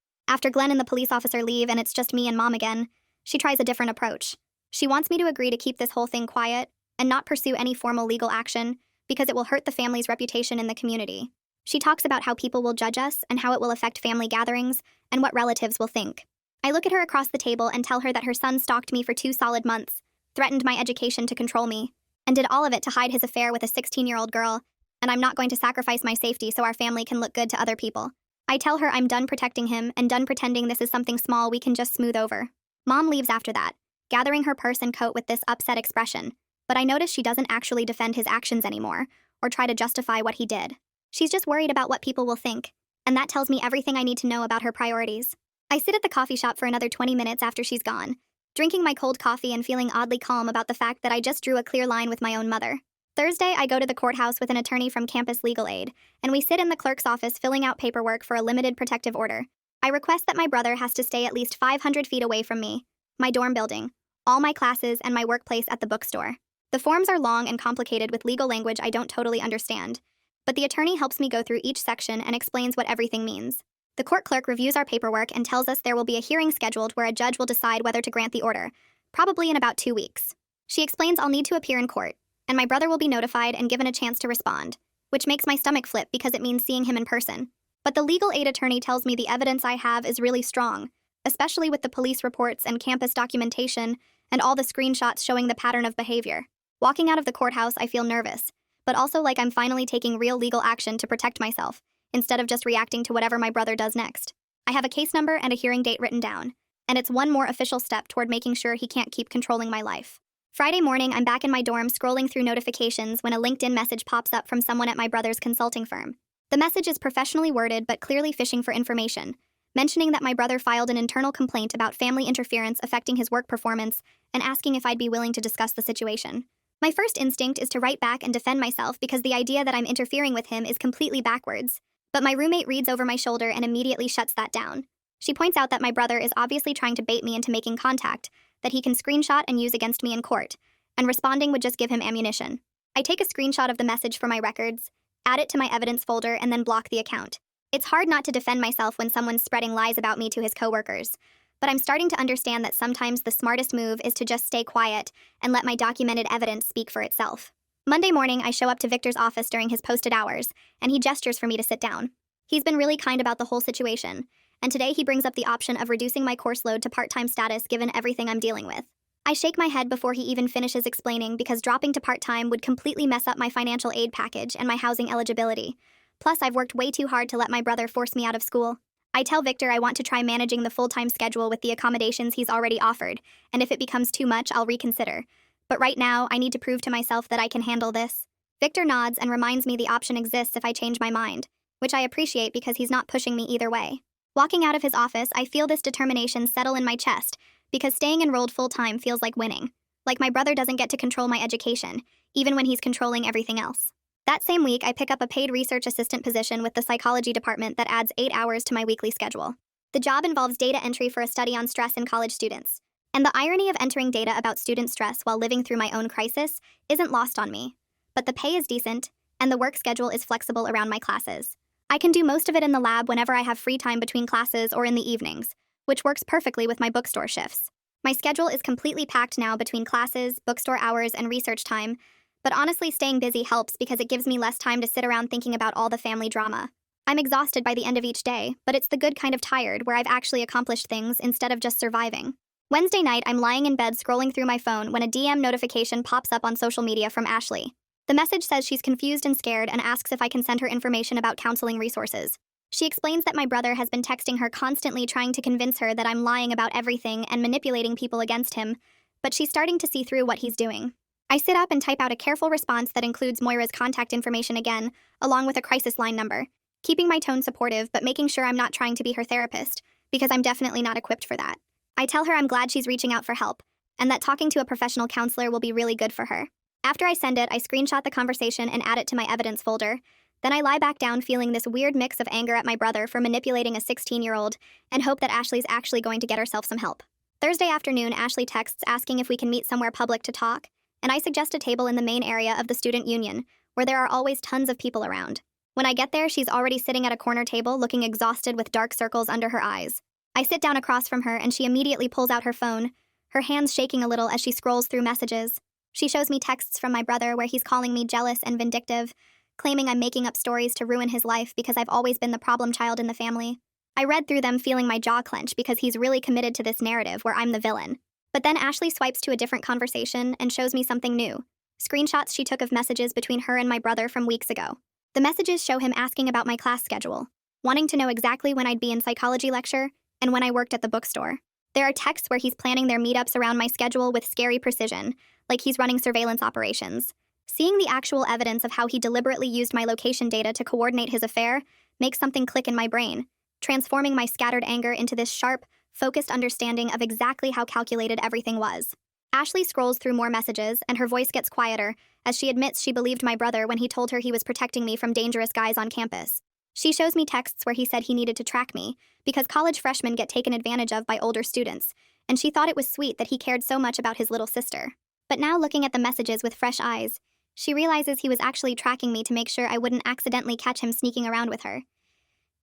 [SPEAKER 1] After Glenn and the police officer leave and it's just me and Mom again, she tries a different approach. She wants me to agree to keep this whole thing quiet and not pursue any formal legal action because it will hurt the family's reputation in the community. She talks about how people will judge us and how it will affect family gatherings and what relatives will think. I look at her across the table and tell her that her son stalked me for 2 solid months, threatened my education to control me, and did all of it to hide his affair with a 16-year-old girl, and I'm not going to sacrifice my safety so our family can look good to other people. I tell her I'm done protecting him and done pretending this is something small we can just smooth over. Mom leaves after that, gathering her purse and coat with this upset expression, but I notice she doesn't actually defend his actions anymore or try to justify what he did. She's just worried about what people will think, and that tells me everything I need to know about her priorities. I sit at the coffee shop for another 20 minutes after she's gone, drinking my cold coffee and feeling oddly calm about the fact that I just drew a clear line with my own mother. Thursday, I go to the courthouse with an attorney from campus legal aid, and we sit in the clerk's office filling out paperwork for a limited protective order. I request that my brother has to stay at least 500 feet away from me, my dorm building, all my classes, and my workplace at the bookstore. The forms are long and complicated with legal language I don't totally understand, but the attorney helps me go through each section and explains what everything means. The court clerk reviews our paperwork and tells us there will be a hearing scheduled where a judge will decide whether to grant the order, probably in about 2 weeks. She explains I'll need to appear in court, and my brother will be notified and given a chance to respond, which makes my stomach flip because it means seeing him in person. But the legal aid attorney tells me the evidence I have is really strong, especially with the police reports and campus documentation and all the screenshots showing the pattern of behavior. Walking out of the courthouse, I feel nervous, but also like I'm finally taking real legal action to protect myself, instead of just reacting to whatever my brother does next. I have a case number and a hearing date written down, and it's one more official step toward making sure he can't keep controlling my life. Friday morning, I'm back in my dorm scrolling through notifications when a LinkedIn message pops up from someone at my brother's consulting firm. The message is professionally worded but clearly fishing for information, mentioning that my brother filed an internal complaint about family interference affecting his work performance and asking if I'd be willing to discuss the situation. My first instinct is to write back and defend myself because the idea that I'm interfering with him is completely backwards. But my roommate reads over my shoulder and immediately shuts that down. She points out that my brother is obviously trying to bait me into making contact, that he can screenshot and use against me in court, and responding would just give him ammunition. I take a screenshot of the message for my records, add it to my evidence folder, and then block the account. It's hard not to defend myself when someone's spreading lies about me to his coworkers, but I'm starting to understand that sometimes the smartest move is to just stay quiet and let my documented evidence speak for itself. Monday morning, I show up to Victor's office during his posted hours, and he gestures for me to sit down. He's been really kind about the whole situation, and today he brings up the option of reducing my course load to part-time status given everything I'm dealing with. I shake my head before he even finishes explaining because dropping to part-time would completely mess up my financial aid package and my housing eligibility. Plus, I've worked way too hard to let my brother force me out of school. I tell Victor I want to try managing the full-time schedule with the accommodations he's already offered, and if it becomes too much, I'll reconsider. But right now, I need to prove to myself that I can handle this. Victor nods and reminds me the option exists if I change my mind, which I appreciate because he's not pushing me either way. Walking out of his office, I feel this determination settle in my chest because staying enrolled full-time feels like winning. Like my brother doesn't get to control my education, even when he's controlling everything else. That same week, I pick up a paid research assistant position with the psychology department that adds 8 hours to my weekly schedule. The job involves data entry for a study on stress in college students. And the irony of entering data about student stress while living through my own crisis isn't lost on me. But the pay is decent, and the work schedule is flexible around my classes. I can do most of it in the lab whenever I have free time between classes or in the evenings, which works perfectly with my bookstore shifts. My schedule is completely packed now between classes, bookstore hours, and research time, but honestly staying busy helps because it gives me less time to sit around thinking about all the family drama. I'm exhausted by the end of each day, but it's the good kind of tired where I've actually accomplished things instead of just surviving. Wednesday night, I'm lying in bed scrolling through my phone when a DM notification pops up on social media from Ashley. The message says she's confused and scared and asks if I can send her information about counseling resources. She explains that my brother has been texting her constantly trying to convince her that I'm lying about everything and manipulating people against him, but she's starting to see through what he's doing. I sit up and type out a careful response that includes Moira's contact information again, along with a crisis line number, keeping my tone supportive but making sure I'm not trying to be her therapist, because I'm definitely not equipped for that. I tell her I'm glad she's reaching out for help, and that talking to a professional counselor will be really good for her. After I send it, I screenshot the conversation and add it to my evidence folder. Then I lie back down feeling this weird mix of anger at my brother for manipulating a 16-year-old and hope that Ashley's actually going to get herself some help. Thursday afternoon, Ashley texts asking if we can meet somewhere public to talk, and I suggest a table in the main area of the student union, where there are always tons of people around. When I get there, she's already sitting at a corner table looking exhausted with dark circles under her eyes. I sit down across from her and she immediately pulls out her phone, her hands shaking a little as she scrolls through messages. She shows me texts from my brother where he's calling me jealous and vindictive, claiming I'm making up stories to ruin his life because I've always been the problem child in the family. I read through them feeling my jaw clench because he's really committed to this narrative where I'm the villain. But then Ashley swipes to a different conversation and shows me something new. Screenshots she took of messages between her and my brother from weeks ago. The messages show him asking about my class schedule, wanting to know exactly when I'd be in psychology lecture and when I worked at the bookstore. There are texts where he's planning their meetups around my schedule with scary precision, like he's running surveillance operations. Seeing the actual evidence of how he deliberately used my location data to coordinate his affair makes something click in my brain, transforming my scattered anger into this sharp, focused understanding of exactly how calculated everything was. Ashley scrolls through more messages, and her voice gets quieter as she admits she believed my brother when he told her he was protecting me from dangerous guys on campus. She shows me texts where he said he needed to track me because college freshmen get taken advantage of by older students, and she thought it was sweet that he cared so much about his little sister. But now, looking at the messages with fresh eyes, she realizes he was actually tracking me to make sure I wouldn't accidentally catch him sneaking around with her.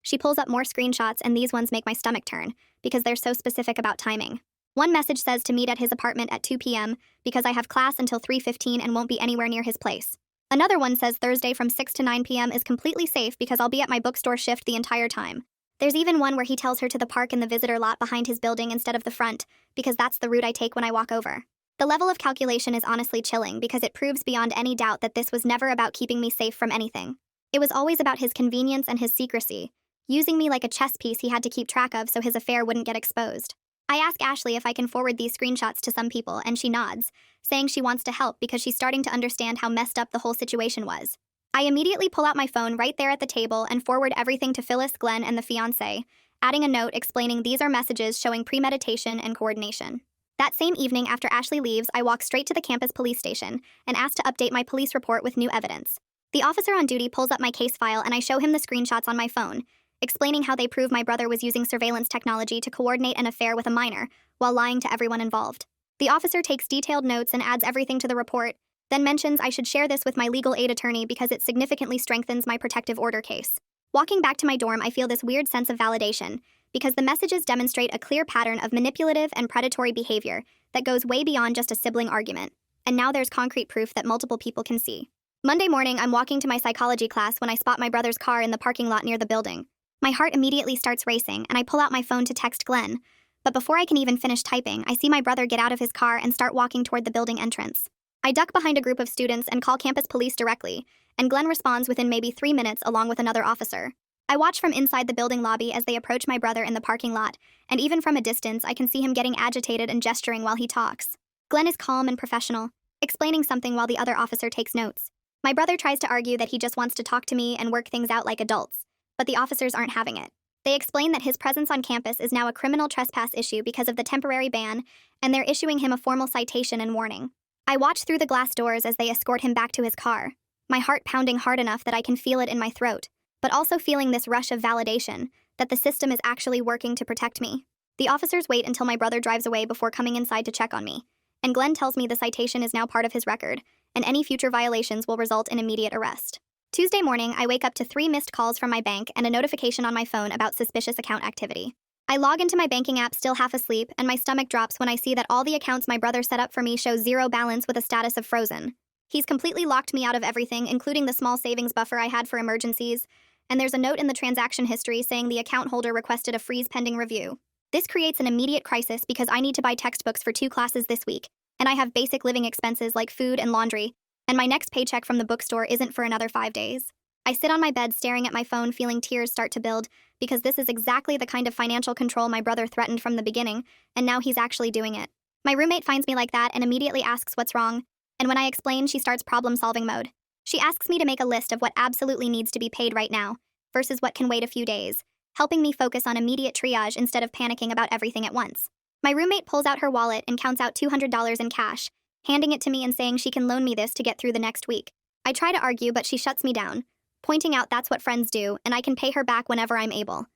[SPEAKER 1] She pulls up more screenshots, and these ones make my stomach turn because they're so specific about timing. One message says to meet at his apartment at 2 p.m. because I have class until 3:15 and won't be anywhere near his place. Another one says Thursday from 6 to 9 p.m. is completely safe because I'll be at my bookstore shift the entire time. There's even one where he tells her to the park in the visitor lot behind his building instead of the front because that's the route I take when I walk over. The level of calculation is honestly chilling because it proves beyond any doubt that this was never about keeping me safe from anything. It was always about his convenience and his secrecy, using me like a chess piece he had to keep track of so his affair wouldn't get exposed. I ask Ashley if I can forward these screenshots to some people, and she nods, saying she wants to help because she's starting to understand how messed up the whole situation was. I immediately pull out my phone right there at the table and forward everything to Phyllis, Glenn, and the fiance, adding a note explaining these are messages showing premeditation and coordination. That same evening after Ashley leaves, I walk straight to the campus police station and ask to update my police report with new evidence. The officer on duty pulls up my case file and I show him the screenshots on my phone, explaining how they prove my brother was using surveillance technology to coordinate an affair with a minor while lying to everyone involved. The officer takes detailed notes and adds everything to the report, then mentions I should share this with my legal aid attorney because it significantly strengthens my protective order case. Walking back to my dorm, I feel this weird sense of validation because the messages demonstrate a clear pattern of manipulative and predatory behavior that goes way beyond just a sibling argument. And now there's concrete proof that multiple people can see. Monday morning, I'm walking to my psychology class when I spot my brother's car in the parking lot near the building. My heart immediately starts racing, and I pull out my phone to text Glenn. But before I can even finish typing, I see my brother get out of his car and start walking toward the building entrance. I duck behind a group of students and call campus police directly, and Glenn responds within maybe 3 minutes along with another officer. I watch from inside the building lobby as they approach my brother in the parking lot, and even from a distance, I can see him getting agitated and gesturing while he talks. Glenn is calm and professional, explaining something while the other officer takes notes. My brother tries to argue that he just wants to talk to me and work things out like adults, but the officers aren't having it. They explain that his presence on campus is now a criminal trespass issue because of the temporary ban, and they're issuing him a formal citation and warning. I watch through the glass doors as they escort him back to his car, my heart pounding hard enough that I can feel it in my throat, but also feeling this rush of validation that the system is actually working to protect me. The officers wait until my brother drives away before coming inside to check on me, and Glenn tells me the citation is now part of his record, and any future violations will result in immediate arrest. Tuesday morning, I wake up to 3 missed calls from my bank and a notification on my phone about suspicious account activity. I log into my banking app still half asleep, and my stomach drops when I see that all the accounts my brother set up for me show zero balance with a status of frozen. He's completely locked me out of everything, including the small savings buffer I had for emergencies, and there's a note in the transaction history saying the account holder requested a freeze pending review. This creates an immediate crisis because I need to buy textbooks for 2 classes this week, and I have basic living expenses like food and laundry, and my next paycheck from the bookstore isn't for another 5 days. I sit on my bed staring at my phone, feeling tears start to build, because this is exactly the kind of financial control my brother threatened from the beginning, and now he's actually doing it. My roommate finds me like that and immediately asks what's wrong, and when I explain, she starts problem-solving mode. She asks me to make a list of what absolutely needs to be paid right now, versus what can wait a few days, helping me focus on immediate triage instead of panicking about everything at once. My roommate pulls out her wallet and counts out $200 in cash, handing it to me and saying she can loan me this to get through the next week. I try to argue, but she shuts me down, pointing out that's what friends do, and I can pay her back whenever I'm able.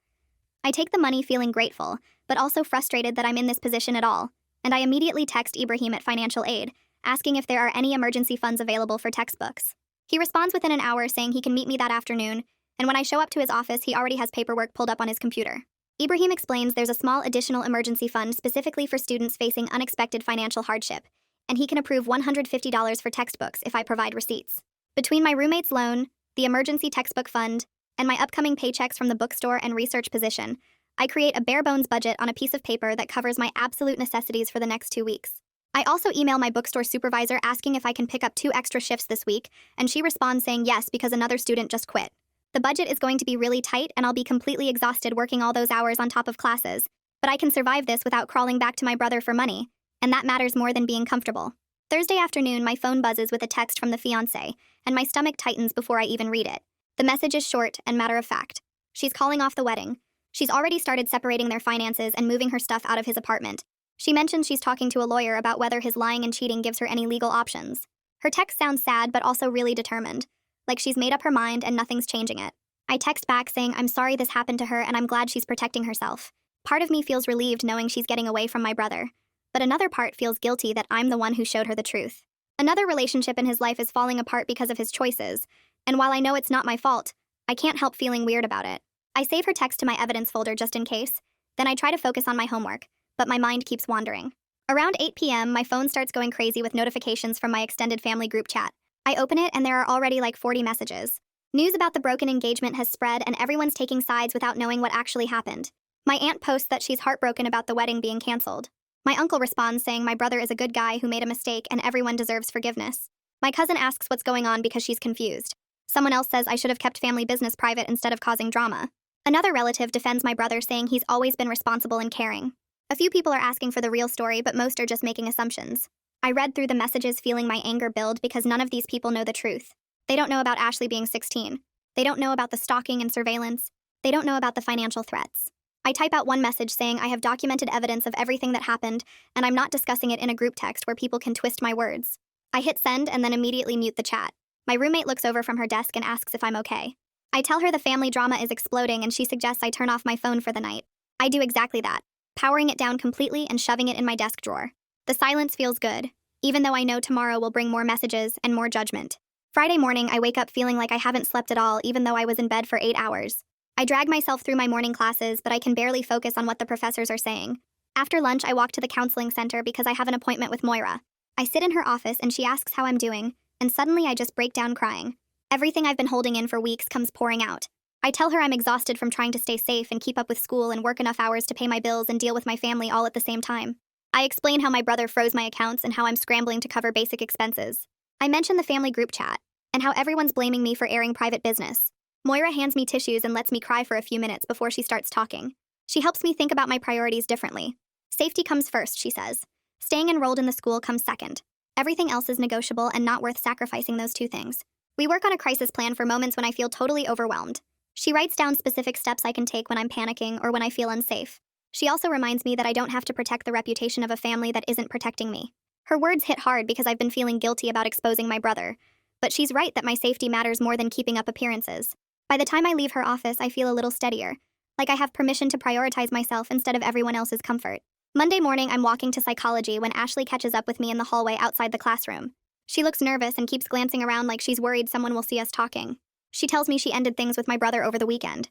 [SPEAKER 1] I take the money feeling grateful, but also frustrated that I'm in this position at all, and I immediately text Ibrahim at Financial Aid, asking if there are any emergency funds available for textbooks. He responds within an hour saying he can meet me that afternoon, and when I show up to his office, he already has paperwork pulled up on his computer. Ibrahim explains there's a small additional emergency fund specifically for students facing unexpected financial hardship, and he can approve $150 for textbooks if I provide receipts. Between my roommate's loan, the emergency textbook fund, and my upcoming paychecks from the bookstore and research position, I create a bare-bones budget on a piece of paper that covers my absolute necessities for the next 2 weeks. I also email my bookstore supervisor asking if I can pick up 2 extra shifts this week, and she responds saying yes because another student just quit. The budget is going to be really tight, and I'll be completely exhausted working all those hours on top of classes, but I can survive this without crawling back to my brother for money, and that matters more than being comfortable. Thursday afternoon, my phone buzzes with a text from the fiance, and my stomach tightens before I even read it. The message is short and matter of fact. She's calling off the wedding, She's already started separating their finances and moving her stuff out of his apartment. She mentions she's talking to a lawyer about whether his lying and cheating gives her any legal options. Her text sounds sad but also really determined, like she's made up her mind and nothing's changing it. I text back saying I'm sorry this happened to her and I'm glad she's protecting herself. Part of me feels relieved knowing she's getting away from my brother, but another part feels guilty that I'm the one who showed her the truth. Another relationship in his life is falling apart because of his choices, and while I know it's not my fault, I can't help feeling weird about it. I save her text to my evidence folder just in case, then I try to focus on my homework, but my mind keeps wandering. Around 8 p.m., my phone starts going crazy with notifications from my extended family group chat. I open it and there are already like 40 messages. News about the broken engagement has spread and everyone's taking sides without knowing what actually happened. My aunt posts that she's heartbroken about the wedding being canceled. My uncle responds saying my brother is a good guy who made a mistake and everyone deserves forgiveness. My cousin asks what's going on because she's confused. Someone else says I should have kept family business private instead of causing drama. Another relative defends my brother saying he's always been responsible and caring. A few people are asking for the real story, but most are just making assumptions. I read through the messages feeling my anger build because none of these people know the truth. They don't know about Ashley being 16. They don't know about the stalking and surveillance. They don't know about the financial threats. I type out one message saying I have documented evidence of everything that happened, and I'm not discussing it in a group text where people can twist my words. I hit send and then immediately mute the chat. My roommate looks over from her desk and asks if I'm okay. I tell her the family drama is exploding and she suggests I turn off my phone for the night. I do exactly that, powering it down completely and shoving it in my desk drawer. The silence feels good, even though I know tomorrow will bring more messages and more judgment. Friday morning, I wake up feeling like I haven't slept at all even though I was in bed for 8 hours. I drag myself through my morning classes, but I can barely focus on what the professors are saying. After lunch, I walk to the counseling center because I have an appointment with Moira. I sit in her office and she asks how I'm doing, and suddenly I just break down crying. Everything I've been holding in for weeks comes pouring out. I tell her I'm exhausted from trying to stay safe and keep up with school and work enough hours to pay my bills and deal with my family all at the same time. I explain how my brother froze my accounts and how I'm scrambling to cover basic expenses. I mention the family group chat, and how everyone's blaming me for airing private business. Moira hands me tissues and lets me cry for a few minutes before she starts talking. She helps me think about my priorities differently. Safety comes first, she says. Staying enrolled in the school comes second. Everything else is negotiable and not worth sacrificing those two things. We work on a crisis plan for moments when I feel totally overwhelmed. She writes down specific steps I can take when I'm panicking or when I feel unsafe. She also reminds me that I don't have to protect the reputation of a family that isn't protecting me. Her words hit hard because I've been feeling guilty about exposing my brother, but she's right that my safety matters more than keeping up appearances. By the time I leave her office, I feel a little steadier, like I have permission to prioritize myself instead of everyone else's comfort. Monday morning, I'm walking to psychology when Ashley catches up with me in the hallway outside the classroom. She looks nervous and keeps glancing around like she's worried someone will see us talking. She tells me she ended things with my brother over the weekend.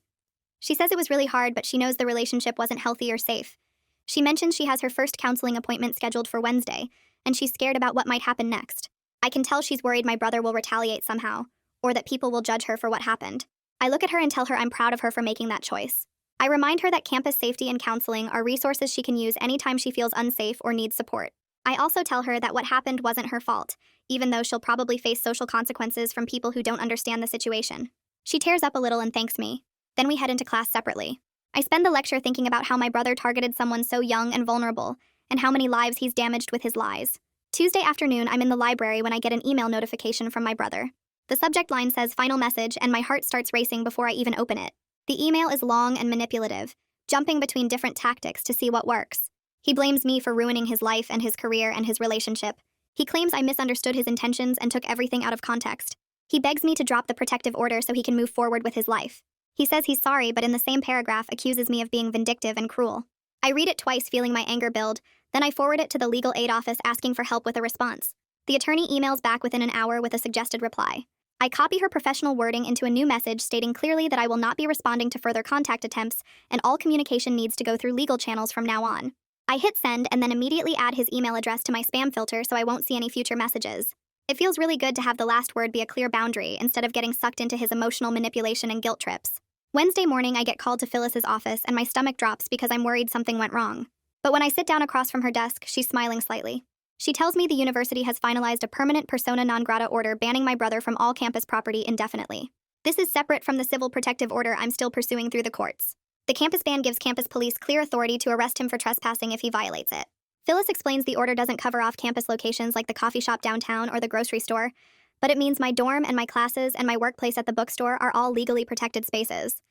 [SPEAKER 1] She says it was really hard, but she knows the relationship wasn't healthy or safe. She mentions she has her first counseling appointment scheduled for Wednesday, and she's scared about what might happen next. I can tell she's worried my brother will retaliate somehow, or that people will judge her for what happened. I look at her and tell her I'm proud of her for making that choice. I remind her that campus safety and counseling are resources she can use anytime she feels unsafe or needs support. I also tell her that what happened wasn't her fault, even though she'll probably face social consequences from people who don't understand the situation. She tears up a little and thanks me. Then we head into class separately. I spend the lecture thinking about how my brother targeted someone so young and vulnerable, and how many lives he's damaged with his lies. Tuesday afternoon, I'm in the library when I get an email notification from my brother. The subject line says final message, and my heart starts racing before I even open it. The email is long and manipulative, jumping between different tactics to see what works. He blames me for ruining his life and his career and his relationship. He claims I misunderstood his intentions and took everything out of context. He begs me to drop the protective order so he can move forward with his life. He says he's sorry, but in the same paragraph accuses me of being vindictive and cruel. I read it twice, feeling my anger build, then I forward it to the legal aid office asking for help with a response. The attorney emails back within an hour with a suggested reply. I copy her professional wording into a new message stating clearly that I will not be responding to further contact attempts and all communication needs to go through legal channels from now on. I hit send and then immediately add his email address to my spam filter so I won't see any future messages. It feels really good to have the last word be a clear boundary instead of getting sucked into his emotional manipulation and guilt trips. Wednesday morning, I get called to Phyllis's office and my stomach drops because I'm worried something went wrong. But when I sit down across from her desk, she's smiling slightly. She tells me the university has finalized a permanent persona non grata order banning my brother from all campus property indefinitely. This is separate from the civil protective order I'm still pursuing through the courts. The campus ban gives campus police clear authority to arrest him for trespassing if he violates it. Phyllis explains the order doesn't cover off-campus locations like the coffee shop downtown or the grocery store, but it means my dorm and my classes and my workplace at the bookstore are all legally protected spaces.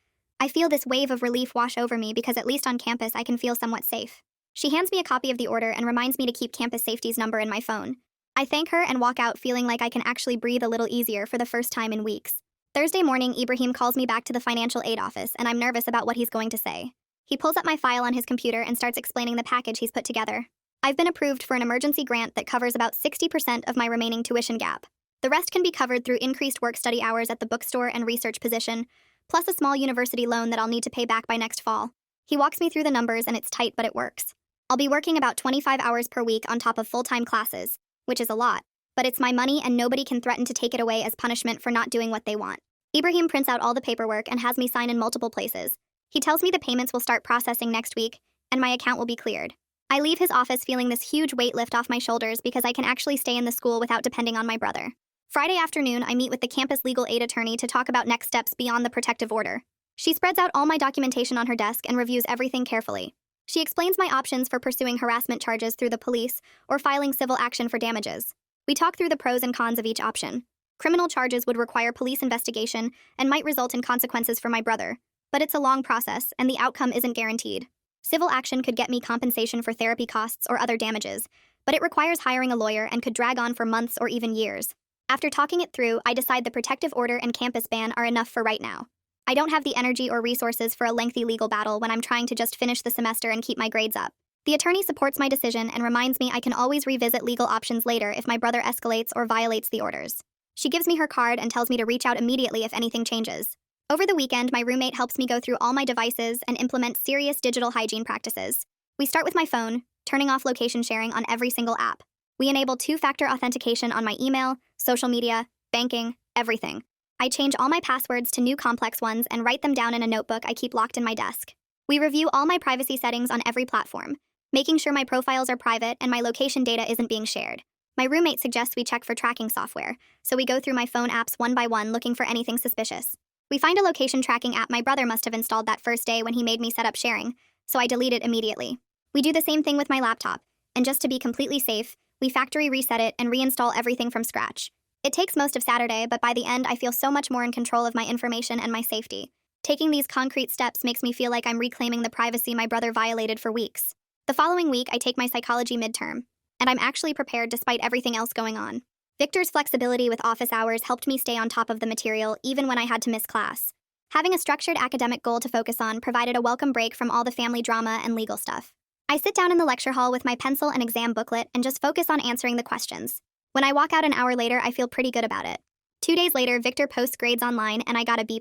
[SPEAKER 1] I feel this wave of relief wash over me because at least on campus I can feel somewhat safe. She hands me a copy of the order and reminds me to keep campus safety's number in my phone. I thank her and walk out feeling like I can actually breathe a little easier for the first time in weeks. Thursday morning, Ibrahim calls me back to the financial aid office, and I'm nervous about what he's going to say. He pulls up my file on his computer and starts explaining the package he's put together. I've been approved for an emergency grant that covers about 60% of my remaining tuition gap. The rest can be covered through increased work-study hours at the bookstore and research position, plus a small university loan that I'll need to pay back by next fall. He walks me through the numbers, and it's tight, but it works. I'll be working about 25 hours per week on top of full-time classes, which is a lot, but it's my money and nobody can threaten to take it away as punishment for not doing what they want. Ibrahim prints out all the paperwork and has me sign in multiple places. He tells me the payments will start processing next week, and my account will be cleared. I leave his office feeling this huge weight lift off my shoulders because I can actually stay in the school without depending on my brother. Friday afternoon, I meet with the campus legal aid attorney to talk about next steps beyond the protective order. She spreads out all my documentation on her desk and reviews everything carefully. She explains my options for pursuing harassment charges through the police or filing civil action for damages. We talk through the pros and cons of each option. Criminal charges would require police investigation and might result in consequences for my brother, but it's a long process and the outcome isn't guaranteed. Civil action could get me compensation for therapy costs or other damages, but it requires hiring a lawyer and could drag on for months or even years. After talking it through, I decide the protective order and campus ban are enough for right now. I don't have the energy or resources for a lengthy legal battle when I'm trying to just finish the semester and keep my grades up. The attorney supports my decision and reminds me I can always revisit legal options later if my brother escalates or violates the orders. She gives me her card and tells me to reach out immediately if anything changes. Over the weekend, my roommate helps me go through all my devices and implement serious digital hygiene practices. We start with my phone, turning off location sharing on every single app. We enable two-factor authentication on my email, social media, banking, everything. I change all my passwords to new complex ones and write them down in a notebook I keep locked in my desk. We review all my privacy settings on every platform, making sure my profiles are private and my location data isn't being shared. My roommate suggests we check for tracking software, so we go through my phone apps one by one looking for anything suspicious. We find a location tracking app my brother must have installed that first day when he made me set up sharing, so I delete it immediately. We do the same thing with my laptop, and just to be completely safe, we factory reset it and reinstall everything from scratch. It takes most of Saturday, but by the end I feel so much more in control of my information and my safety. Taking these concrete steps makes me feel like I'm reclaiming the privacy my brother violated for weeks. The following week, I take my psychology midterm, and I'm actually prepared despite everything else going on. Victor's flexibility with office hours helped me stay on top of the material even when I had to miss class. Having a structured academic goal to focus on provided a welcome break from all the family drama and legal stuff. I sit down in the lecture hall with my pencil and exam booklet and just focus on answering the questions. When I walk out an hour later, I feel pretty good about it. 2 days later, Victor posts grades online and I got a B+.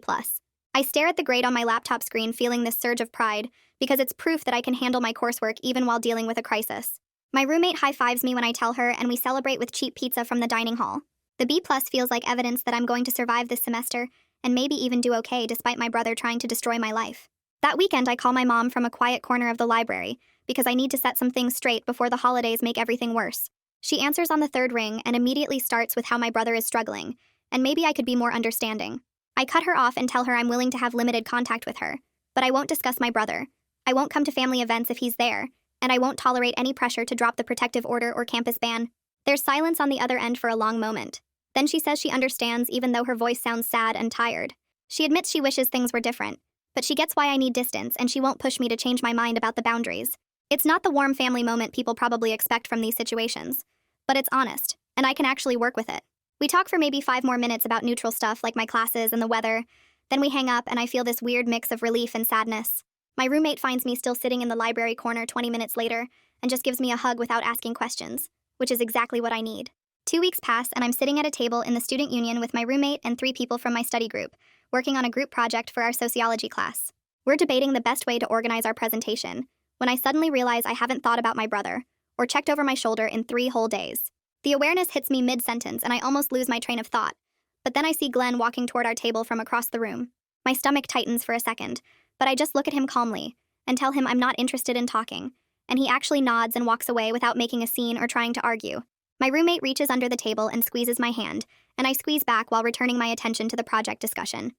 [SPEAKER 1] I stare at the grade on my laptop screen feeling this surge of pride because it's proof that I can handle my coursework even while dealing with a crisis. My roommate high-fives me when I tell her and we celebrate with cheap pizza from the dining hall. The B+ feels like evidence that I'm going to survive this semester and maybe even do okay despite my brother trying to destroy my life. That weekend, I call my mom from a quiet corner of the library because I need to set some things straight before the holidays make everything worse. She answers on the third ring and immediately starts with how my brother is struggling, and maybe I could be more understanding. I cut her off and tell her I'm willing to have limited contact with her, but I won't discuss my brother. I won't come to family events if he's there, and I won't tolerate any pressure to drop the protective order or campus ban. There's silence on the other end for a long moment. Then she says she understands even though her voice sounds sad and tired. She admits she wishes things were different, but she gets why I need distance and she won't push me to change my mind about the boundaries. It's not the warm family moment people probably expect from these situations, but it's honest, and I can actually work with it. We talk for maybe 5 more minutes about neutral stuff like my classes and the weather. Then we hang up and I feel this weird mix of relief and sadness. My roommate finds me still sitting in the library corner 20 minutes later and just gives me a hug without asking questions, which is exactly what I need. 2 weeks pass and I'm sitting at a table in the student union with my roommate and 3 people from my study group, working on a group project for our sociology class. We're debating the best way to organize our presentation, when I suddenly realize I haven't thought about my brother, or checked over my shoulder in 3 whole days. The awareness hits me mid-sentence and I almost lose my train of thought, but then I see Glenn walking toward our table from across the room. My stomach tightens for a second, but I just look at him calmly and tell him I'm not interested in talking, and he actually nods and walks away without making a scene or trying to argue. My roommate reaches under the table and squeezes my hand, and I squeeze back while returning my attention to the project discussion.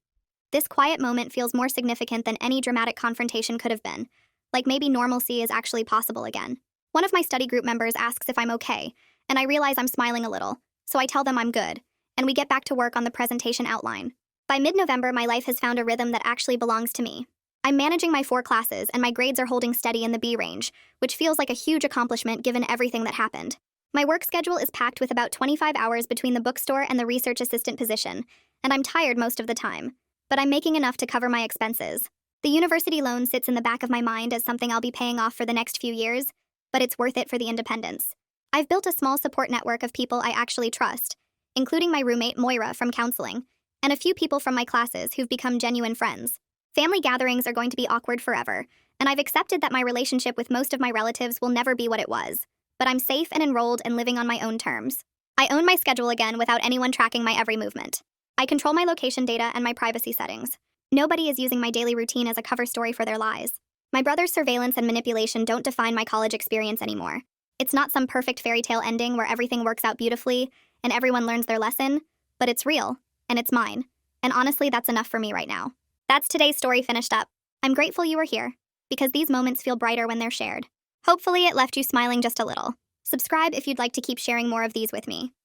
[SPEAKER 1] This quiet moment feels more significant than any dramatic confrontation could have been, like maybe normalcy is actually possible again. One of my study group members asks if I'm okay, and I realize I'm smiling a little, so I tell them I'm good, and we get back to work on the presentation outline. By mid-November, my life has found a rhythm that actually belongs to me. I'm managing my 4 classes, and my grades are holding steady in the B range, which feels like a huge accomplishment given everything that happened. My work schedule is packed with about 25 hours between the bookstore and the research assistant position, and I'm tired most of the time. But I'm making enough to cover my expenses. The university loan sits in the back of my mind as something I'll be paying off for the next few years, but it's worth it for the independence. I've built a small support network of people I actually trust, including my roommate Moira from counseling, and a few people from my classes who've become genuine friends. Family gatherings are going to be awkward forever, and I've accepted that my relationship with most of my relatives will never be what it was, but I'm safe and enrolled and living on my own terms. I own my schedule again without anyone tracking my every movement. I control my location data and my privacy settings. Nobody is using my daily routine as a cover story for their lies. My brother's surveillance and manipulation don't define my college experience anymore. It's not some perfect fairy tale ending where everything works out beautifully and everyone learns their lesson, but it's real, and it's mine. And honestly, that's enough for me right now. That's today's story finished up. I'm grateful you were here, because these moments feel brighter when they're shared. Hopefully it left you smiling just a little. Subscribe if you'd like to keep sharing more of these with me.